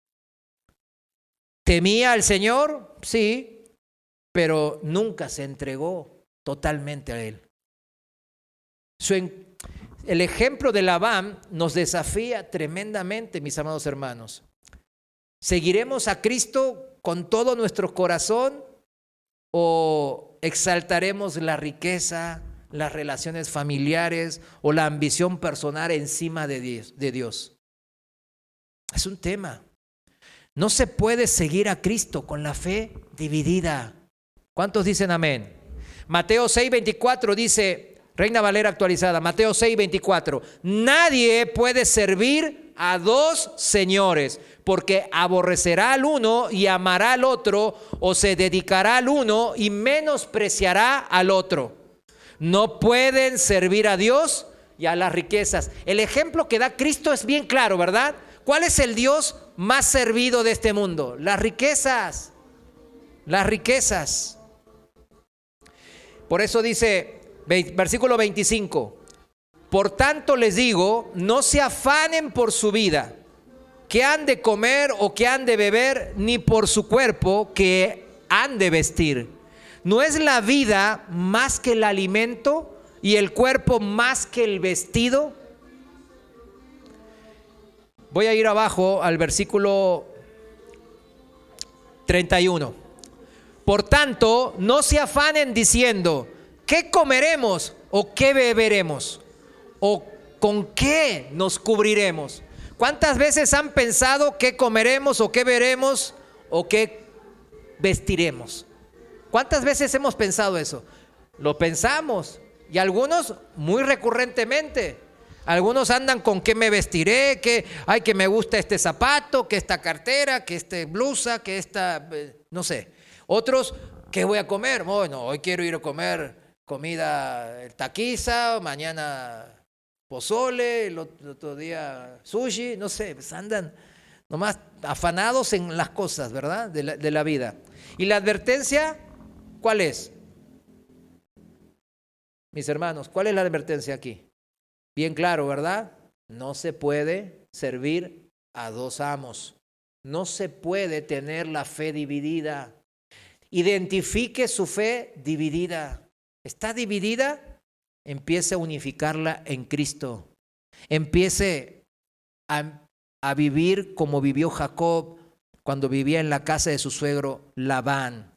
¿Temía al Señor? Sí, pero nunca se entregó totalmente a Él. El ejemplo de Labán nos desafía tremendamente, mis amados hermanos. ¿Seguiremos a Cristo con todo nuestro corazón o exaltaremos la riqueza, las relaciones familiares o la ambición personal encima de Dios? Es un tema. No se puede seguir a Cristo con la fe dividida. ¿Cuántos dicen amén? Mateo 6:24 dice, Reina Valera actualizada, Mateo 6:24, nadie puede servir a dos señores, porque aborrecerá al uno y amará al otro, o se dedicará al uno y menospreciará al otro. No pueden servir a Dios y a las riquezas. El ejemplo que da Cristo es bien claro, ¿verdad? ¿Cuál es el Dios más servido de este mundo? Las riquezas. Las riquezas. Por eso dice, versículo 25, por tanto les digo, no se afanen por su vida, que han de comer o que han de beber, ni por su cuerpo, que han de vestir. ¿No es la vida más que el alimento y el cuerpo más que el vestido? Voy a ir abajo al versículo 31. Por tanto, no se afanen diciendo, ¿qué comeremos o qué beberemos? ¿O con qué nos cubriremos? ¿Cuántas veces han pensado qué comeremos o qué veremos o qué vestiremos? ¿Cuántas veces hemos pensado eso? Lo pensamos, y algunos muy recurrentemente. Algunos andan con qué me vestiré, que me gusta este zapato, que esta cartera, que esta blusa, que esta, no sé. Otros, ¿qué voy a comer? Bueno, hoy quiero ir a comer comida taquiza, mañana pozole, el otro día sushi, no sé, pues andan nomás afanados en las cosas, ¿verdad? De la vida. Y la advertencia, ¿cuál es? Mis hermanos, ¿cuál es la advertencia aquí? Bien claro, ¿verdad? No se puede servir a dos amos. No se puede tener la fe dividida. Identifique su fe dividida. ¿Está dividida? Empiece a unificarla en Cristo. Empiece a vivir como vivió Jacob cuando vivía en la casa de su suegro Labán.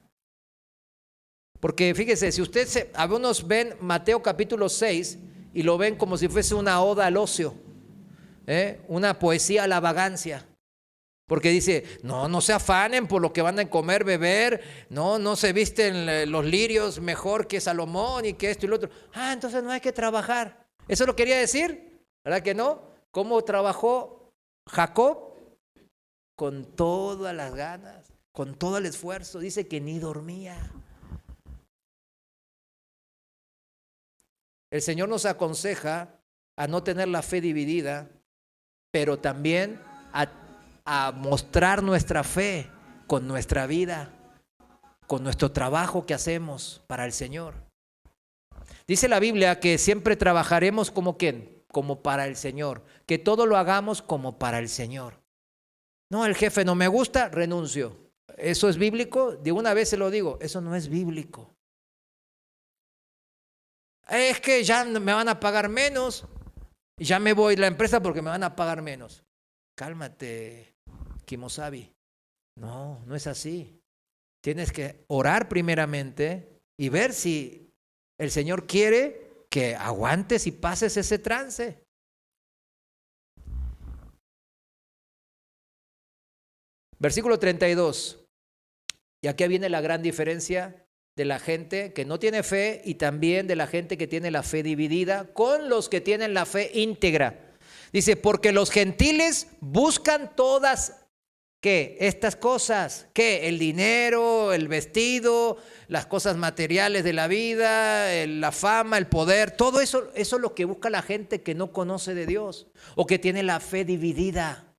Porque fíjese, si algunos ven Mateo capítulo 6 y lo ven como si fuese una oda al ocio, una poesía a la vagancia. Porque dice, no se afanen por lo que van a comer, beber, no se visten los lirios mejor que Salomón y que esto y lo otro. Entonces no hay que trabajar. ¿Eso lo quería decir? ¿Verdad que no? ¿Cómo trabajó Jacob? Con todas las ganas, con todo el esfuerzo. Dice que ni dormía. El Señor nos aconseja a no tener la fe dividida, pero también a mostrar nuestra fe con nuestra vida, con nuestro trabajo que hacemos para el Señor. Dice la Biblia que siempre trabajaremos como ¿quién? Como para el Señor, que todo lo hagamos como para el Señor. No, el jefe no me gusta, renuncio. ¿Eso es bíblico? De una vez se lo digo, eso no es bíblico. Es que ya me van a pagar menos, ya me voy de la empresa porque me van a pagar menos. Cálmate, Kimosabi. No es así. Tienes que orar primeramente y ver si el Señor quiere que aguantes y pases ese trance. Versículo 32. Y aquí viene la gran diferencia de la gente que no tiene fe y también de la gente que tiene la fe dividida con los que tienen la fe íntegra. Dice, porque los gentiles buscan todas, ¿qué? Estas cosas, ¿qué? El dinero, el vestido, las cosas materiales de la vida, la fama, el poder, todo eso es lo que busca la gente que no conoce de Dios o que tiene la fe dividida.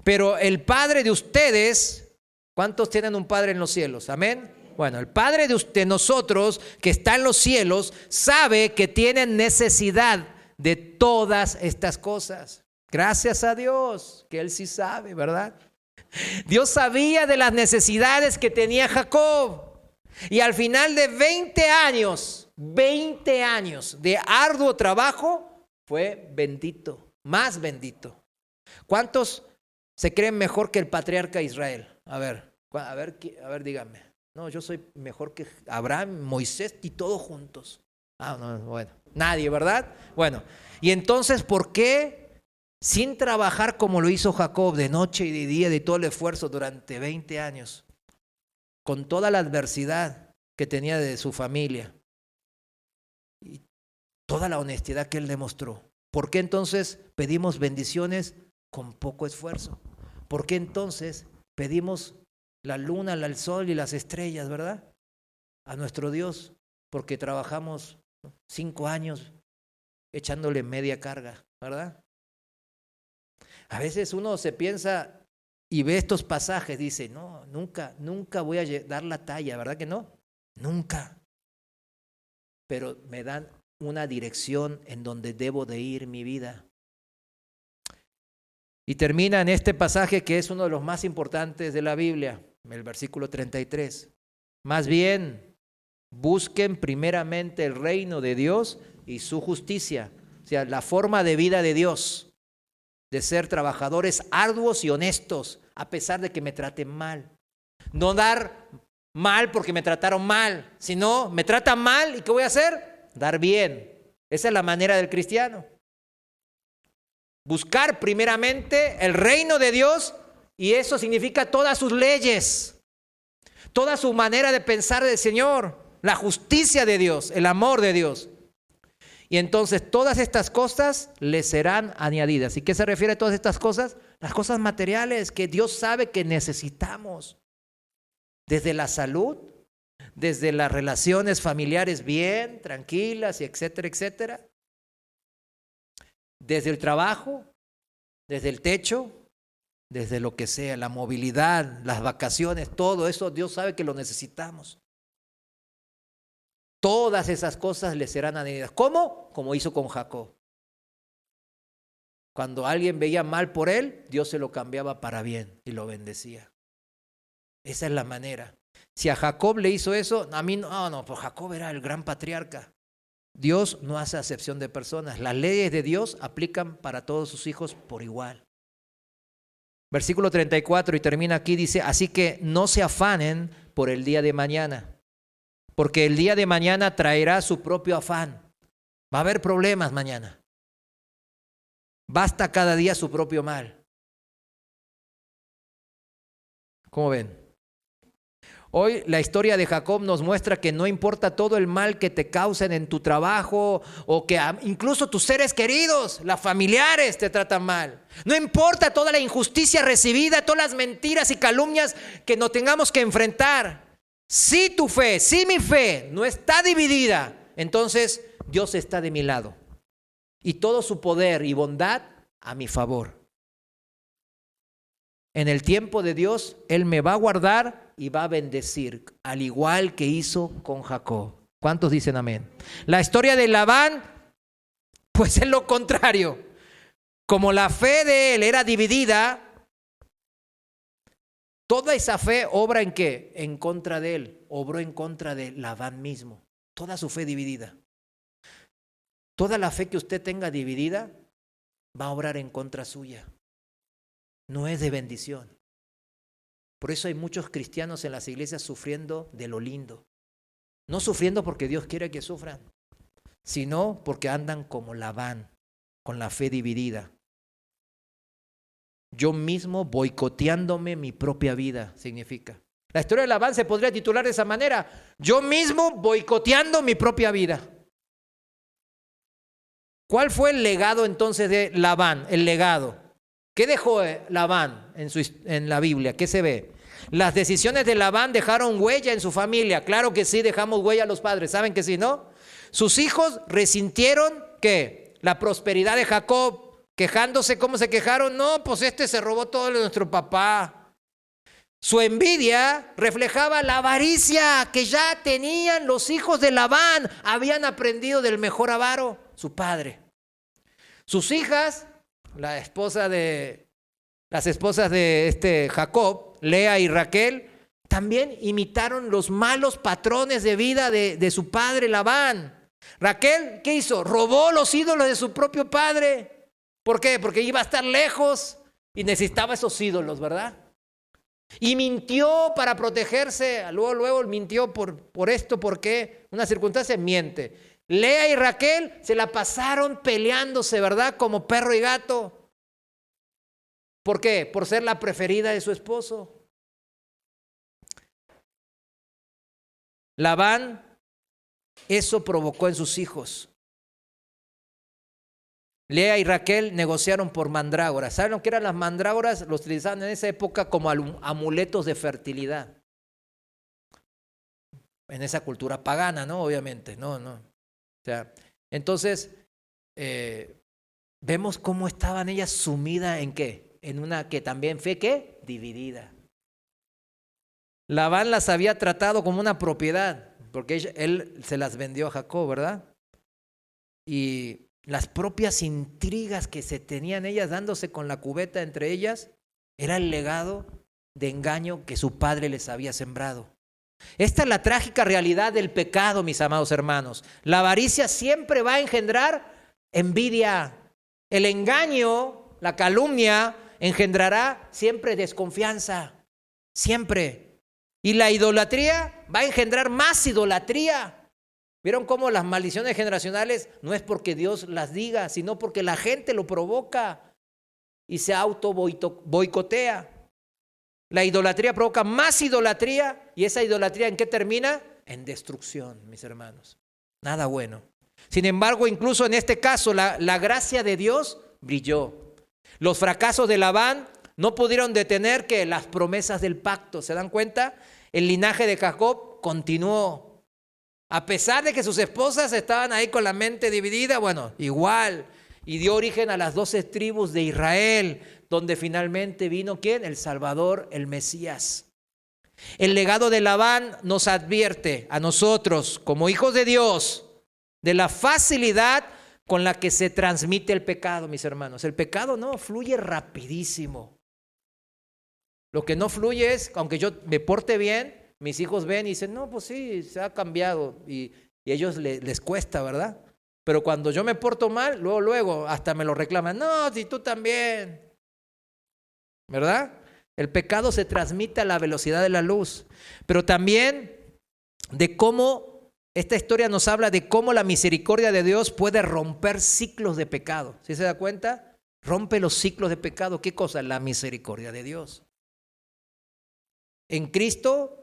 Pero el Padre de ustedes, ¿cuántos tienen un Padre en los cielos? Amén. Bueno, el Padre de nosotros que está en los cielos sabe que tienen necesidad de todas estas cosas. Gracias a Dios, que Él sí sabe, ¿verdad? Dios sabía de las necesidades que tenía Jacob. Y al final de 20 años de arduo trabajo, fue bendito, más bendito. ¿Cuántos se creen mejor que el patriarca de Israel? A ver, díganme. No, yo soy mejor que Abraham, Moisés y todos juntos. No, bueno, nadie, ¿verdad? Bueno, y entonces, ¿por qué sin trabajar como lo hizo Jacob de noche y de día, de todo el esfuerzo durante 20 años, con toda la adversidad que tenía de su familia y toda la honestidad que él demostró? ¿Por qué entonces pedimos bendiciones con poco esfuerzo? ¿Por qué entonces pedimos la luna, el sol y las estrellas, verdad? A nuestro Dios, porque trabajamos 5 años echándole media carga, ¿verdad? A veces uno se piensa y ve estos pasajes, dice, no, nunca voy a dar la talla, ¿verdad que no? Nunca. Pero me dan una dirección en donde debo de ir mi vida. Y termina en este pasaje que es uno de los más importantes de la Biblia, el versículo 33. Más bien, busquen primeramente el reino de Dios y su justicia. O sea, la forma de vida de Dios, de ser trabajadores arduos y honestos, a pesar de que me traten mal. No dar mal porque me trataron mal, sino me tratan mal, ¿y qué voy a hacer? Dar bien. Esa es la manera del cristiano. Buscar primeramente el reino de Dios, y eso significa todas sus leyes, toda su manera de pensar del Señor, la justicia de Dios, el amor de Dios. Y entonces todas estas cosas le serán añadidas. ¿Y qué se refiere a todas estas cosas? Las cosas materiales que Dios sabe que necesitamos. Desde la salud, desde las relaciones familiares bien, tranquilas, y etcétera, etcétera. Desde el trabajo, desde el techo, desde lo que sea, la movilidad, las vacaciones, todo eso Dios sabe que lo necesitamos. Todas esas cosas le serán añadidas. ¿Cómo? Como hizo con Jacob. Cuando alguien veía mal por él, Dios se lo cambiaba para bien y lo bendecía. Esa es la manera. Si a Jacob le hizo eso, a mí no, pues Jacob era el gran patriarca. Dios no hace acepción de personas. Las leyes de Dios aplican para todos sus hijos por igual. Versículo 34 y termina aquí, dice, así que no se afanen por el día de mañana, porque el día de mañana traerá su propio afán. Va a haber problemas mañana. Basta cada día su propio mal. ¿Cómo ven? Hoy la historia de Jacob nos muestra que no importa todo el mal que te causen en tu trabajo o que incluso tus seres queridos, las familiares te tratan mal. No importa toda la injusticia recibida, todas las mentiras y calumnias que nos tengamos que enfrentar. Si tu fe, si mi fe no está dividida, entonces Dios está de mi lado y todo su poder y bondad a mi favor. En el tiempo de Dios, Él me va a guardar y va a bendecir, al igual que hizo con Jacob. ¿Cuántos dicen amén? La historia de Labán, pues es lo contrario. Como la fe de él era dividida, toda esa fe obra ¿en qué? En contra de él. Obró en contra de Labán mismo. Toda su fe dividida. Toda la fe que usted tenga dividida va a obrar en contra suya. No es de bendición. Por eso hay muchos cristianos en las iglesias sufriendo de lo lindo. No sufriendo porque Dios quiere que sufran, sino porque andan como Labán, con la fe dividida. Yo mismo boicoteándome mi propia vida, significa. La historia de Labán se podría titular de esa manera. Yo mismo boicoteando mi propia vida. ¿Cuál fue el legado entonces de Labán? El legado. ¿Qué dejó Labán en la Biblia? ¿Qué se ve? Las decisiones de Labán dejaron huella en su familia. Claro que sí, dejamos huella a los padres. ¿Saben que sí, no? Sus hijos resintieron ¿qué? La prosperidad de Jacob, quejándose. ¿Cómo se quejaron? No, pues se robó todo lo de nuestro papá. Su envidia reflejaba la avaricia que ya tenían los hijos de Labán. Habían aprendido del mejor avaro, su padre. Sus hijas, las esposas de Jacob, Lea y Raquel, también imitaron los malos patrones de vida de su padre Labán. Raquel, ¿qué hizo? Robó los ídolos de su propio padre. ¿Por qué? Porque iba a estar lejos y necesitaba esos ídolos, ¿verdad? Y mintió para protegerse. Luego mintió por esto, porque una circunstancia miente. Lea y Raquel se la pasaron peleándose, ¿verdad? Como perro y gato. ¿Por qué? Por ser la preferida de su esposo. Labán, eso provocó en sus hijos. Lea y Raquel negociaron por mandrágoras. ¿Saben lo que eran las mandrágoras? Los utilizaban en esa época como amuletos de fertilidad. En esa cultura pagana, ¿no? Obviamente, no. O sea, entonces, vemos cómo estaban ellas sumidas en ¿qué? En una que también fue, ¿qué? Dividida. Labán las había tratado como una propiedad, porque él se las vendió a Jacob, ¿verdad? Y las propias intrigas que se tenían ellas dándose con la cubeta entre ellas, era el legado de engaño que su padre les había sembrado. Esta es la trágica realidad del pecado, mis amados hermanos. La avaricia siempre va a engendrar envidia. El engaño, la calumnia, engendrará siempre desconfianza. Siempre. Y la idolatría va a engendrar más idolatría. ¿Vieron cómo las maldiciones generacionales no es porque Dios las diga, sino porque la gente lo provoca y se auto boicotea? La idolatría provoca más idolatría, y esa idolatría ¿en qué termina? En destrucción, mis hermanos. Nada bueno. Sin embargo, incluso en este caso, la gracia de Dios brilló. Los fracasos de Labán no pudieron detener que las promesas del pacto. ¿Se dan cuenta? El linaje de Jacob continuó. A pesar de que sus esposas estaban ahí con la mente dividida, bueno, igual. Y dio origen a las 12 tribus de Israel, donde finalmente vino ¿quién? El Salvador, el Mesías. El legado de Labán nos advierte a nosotros, como hijos de Dios, de la facilidad con la que se transmite el pecado, mis hermanos. El pecado no fluye rapidísimo. Lo que no fluye es, aunque yo me porte bien, mis hijos ven y dicen, no, pues sí, se ha cambiado. Y a ellos les cuesta, ¿verdad? Pero cuando yo me porto mal, luego hasta me lo reclaman. No, si tú también. ¿Verdad? El pecado se transmite a la velocidad de la luz. Pero también de cómo, esta historia nos habla de cómo la misericordia de Dios puede romper ciclos de pecado. ¿Sí se da cuenta? Rompe los ciclos de pecado. ¿Qué cosa? La misericordia de Dios. En Cristo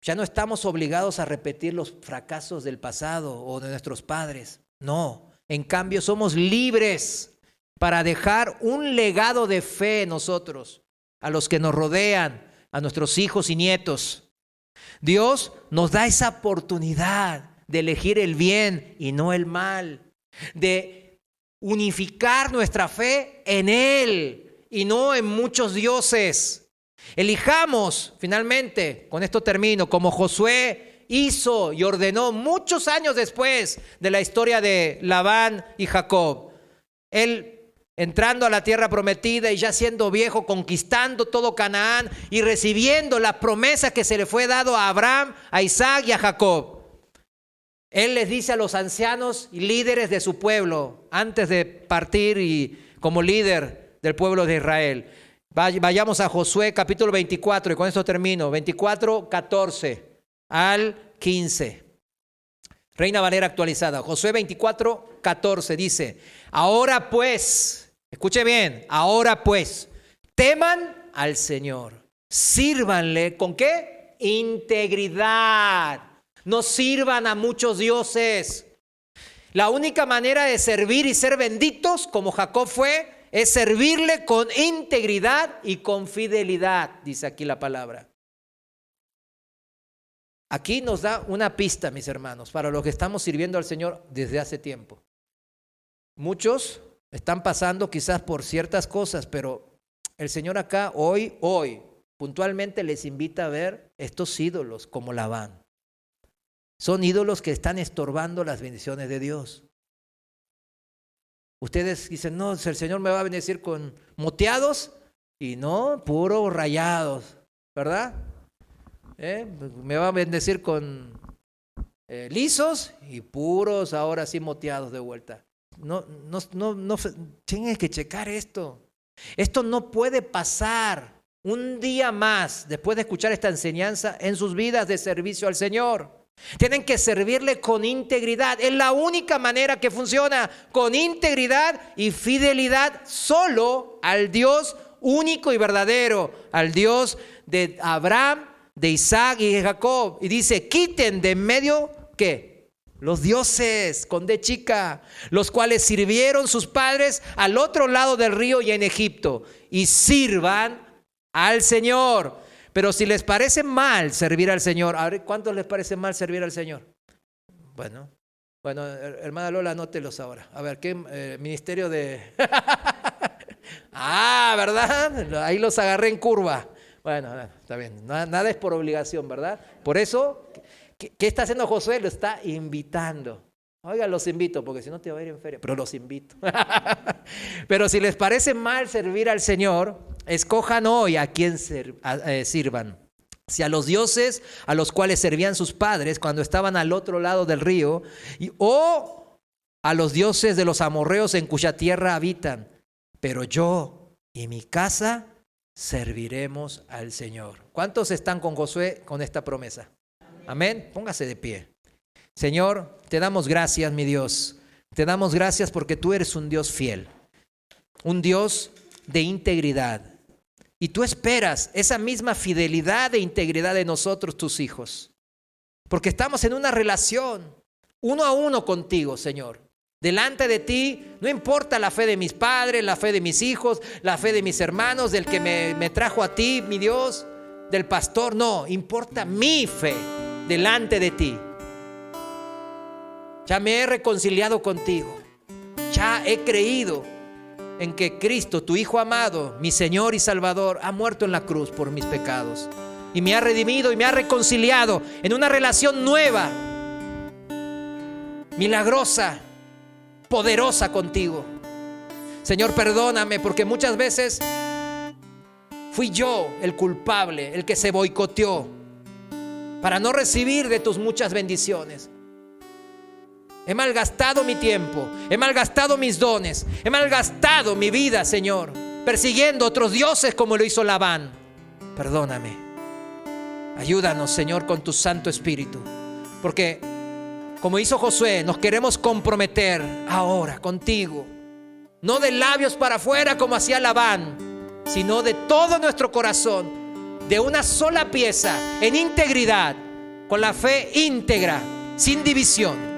ya no estamos obligados a repetir los fracasos del pasado o de nuestros padres. No, en cambio somos libres para dejar un legado de fe en nosotros, a los que nos rodean, a nuestros hijos y nietos. Dios nos da esa oportunidad de elegir el bien y no el mal, de unificar nuestra fe en Él y no en muchos dioses. Elijamos, finalmente, con esto termino, como Josué hizo y ordenó muchos años después de la historia de Labán y Jacob. Él entrando a la tierra prometida y ya siendo viejo, conquistando todo Canaán y recibiendo la promesa que se le fue dado a Abraham, a Isaac y a Jacob. Él les dice a los ancianos y líderes de su pueblo, antes de partir y como líder del pueblo de Israel. Vayamos a Josué capítulo 24 y con esto termino. 24, 14 al 15. Reina Valera actualizada. Josué 24, 14 dice: ahora pues, escuche bien, ahora pues, teman al Señor. Sírvanle, ¿con qué? Integridad. No sirvan a muchos dioses. La única manera de servir y ser benditos, como Jacob fue, es servirle con integridad y con fidelidad, dice aquí la palabra. Aquí nos da una pista, mis hermanos, para los que estamos sirviendo al Señor desde hace tiempo. Muchos están pasando quizás por ciertas cosas, pero el Señor acá hoy, puntualmente les invita a ver estos ídolos como Labán. Son ídolos que están estorbando las bendiciones de Dios. Ustedes dicen, no, el Señor me va a bendecir con moteados y no, puro rayados, ¿verdad? Me va a bendecir con lisos y puros ahora sí moteados de vuelta. No, tienes que checar esto. Esto no puede pasar un día más después de escuchar esta enseñanza en sus vidas de servicio al Señor. Tienen que servirle con integridad. Es la única manera que funciona, con integridad y fidelidad solo al Dios único y verdadero, al Dios de Abraham, de Isaac y de Jacob. Y dice, quiten de en medio, ¿qué? Los dioses, con D chica, los cuales sirvieron sus padres al otro lado del río y en Egipto, y sirvan al Señor. Pero si les parece mal servir al Señor, a ver, ¿cuántos les parece mal servir al Señor? Bueno, hermana Lola, anótelos ahora. A ver, ¿qué ministerio de...? ¿Verdad? Ahí los agarré en curva. Bueno, está bien, nada es por obligación, ¿verdad? Por eso, ¿qué está haciendo Josué? Lo está invitando. Oiga, los invito, porque si no te va a ir en feria, pero los invito. Pero si les parece mal servir al Señor, escojan hoy a quién sirvan. Si a los dioses a los cuales servían sus padres cuando estaban al otro lado del río, o a los dioses de los amorreos en cuya tierra habitan. Pero yo y mi casa serviremos al Señor. ¿Cuántos están con Josué con esta promesa? Amén. Póngase de pie. Señor, te damos gracias, mi Dios. Te damos gracias porque tú eres un Dios fiel, un Dios de integridad. Y tú esperas esa misma fidelidad e integridad de nosotros, tus hijos. Porque estamos en una relación uno a uno contigo, Señor. Delante de ti, no importa la fe de mis padres, la fe de mis hijos, la fe de mis hermanos, del que me trajo a ti, mi Dios, del pastor. No, importa mi fe delante de ti. Ya me he reconciliado contigo. Ya he creído en que Cristo, tu Hijo amado, mi Señor y Salvador, ha muerto en la cruz por mis pecados. Y me ha redimido y me ha reconciliado en una relación nueva, milagrosa, poderosa contigo. Señor, perdóname porque muchas veces fui yo el culpable, el que se boicoteó para no recibir de tus muchas bendiciones. He malgastado mi tiempo, he malgastado mis dones, he malgastado mi vida, Señor, persiguiendo otros dioses como lo hizo Labán. Perdóname. Ayúdanos, Señor, con tu Santo Espíritu, porque como hizo Josué, nos queremos comprometer ahora contigo, no de labios para afuera como hacía Labán, sino de todo nuestro corazón, de una sola pieza, en integridad, con la fe íntegra, sin división.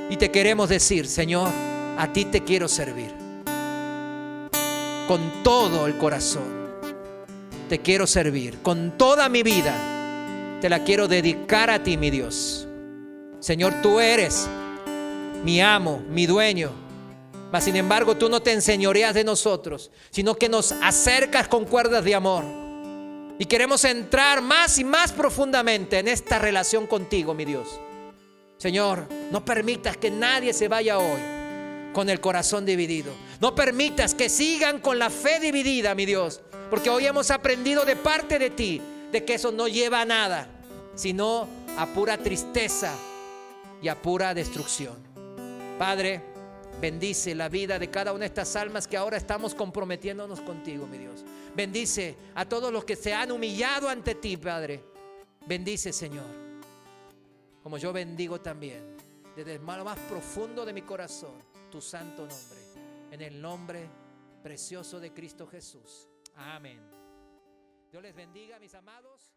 Y te queremos decir, Señor, a ti te quiero servir con todo el corazón. Te quiero servir con toda mi vida. Te la quiero dedicar a ti, mi Dios. Señor, tú eres mi amo, mi dueño. Mas sin embargo, tú no te enseñoreas de nosotros, sino que nos acercas con cuerdas de amor. Y queremos entrar más y más profundamente en esta relación contigo, mi Dios. Señor, no permitas que nadie se vaya hoy con el corazón dividido. No permitas que sigan con la fe dividida, mi Dios, porque hoy hemos aprendido de parte de ti de que eso no lleva a nada, sino a pura tristeza y a pura destrucción. Padre, bendice la vida de cada una de estas almas que ahora estamos comprometiéndonos contigo, mi Dios. Bendice a todos los que se han humillado ante ti, Padre. Bendice, Señor, como yo bendigo también desde el más profundo de mi corazón tu santo nombre, en el nombre precioso de Cristo Jesús. Amén. Dios les bendiga, mis amados.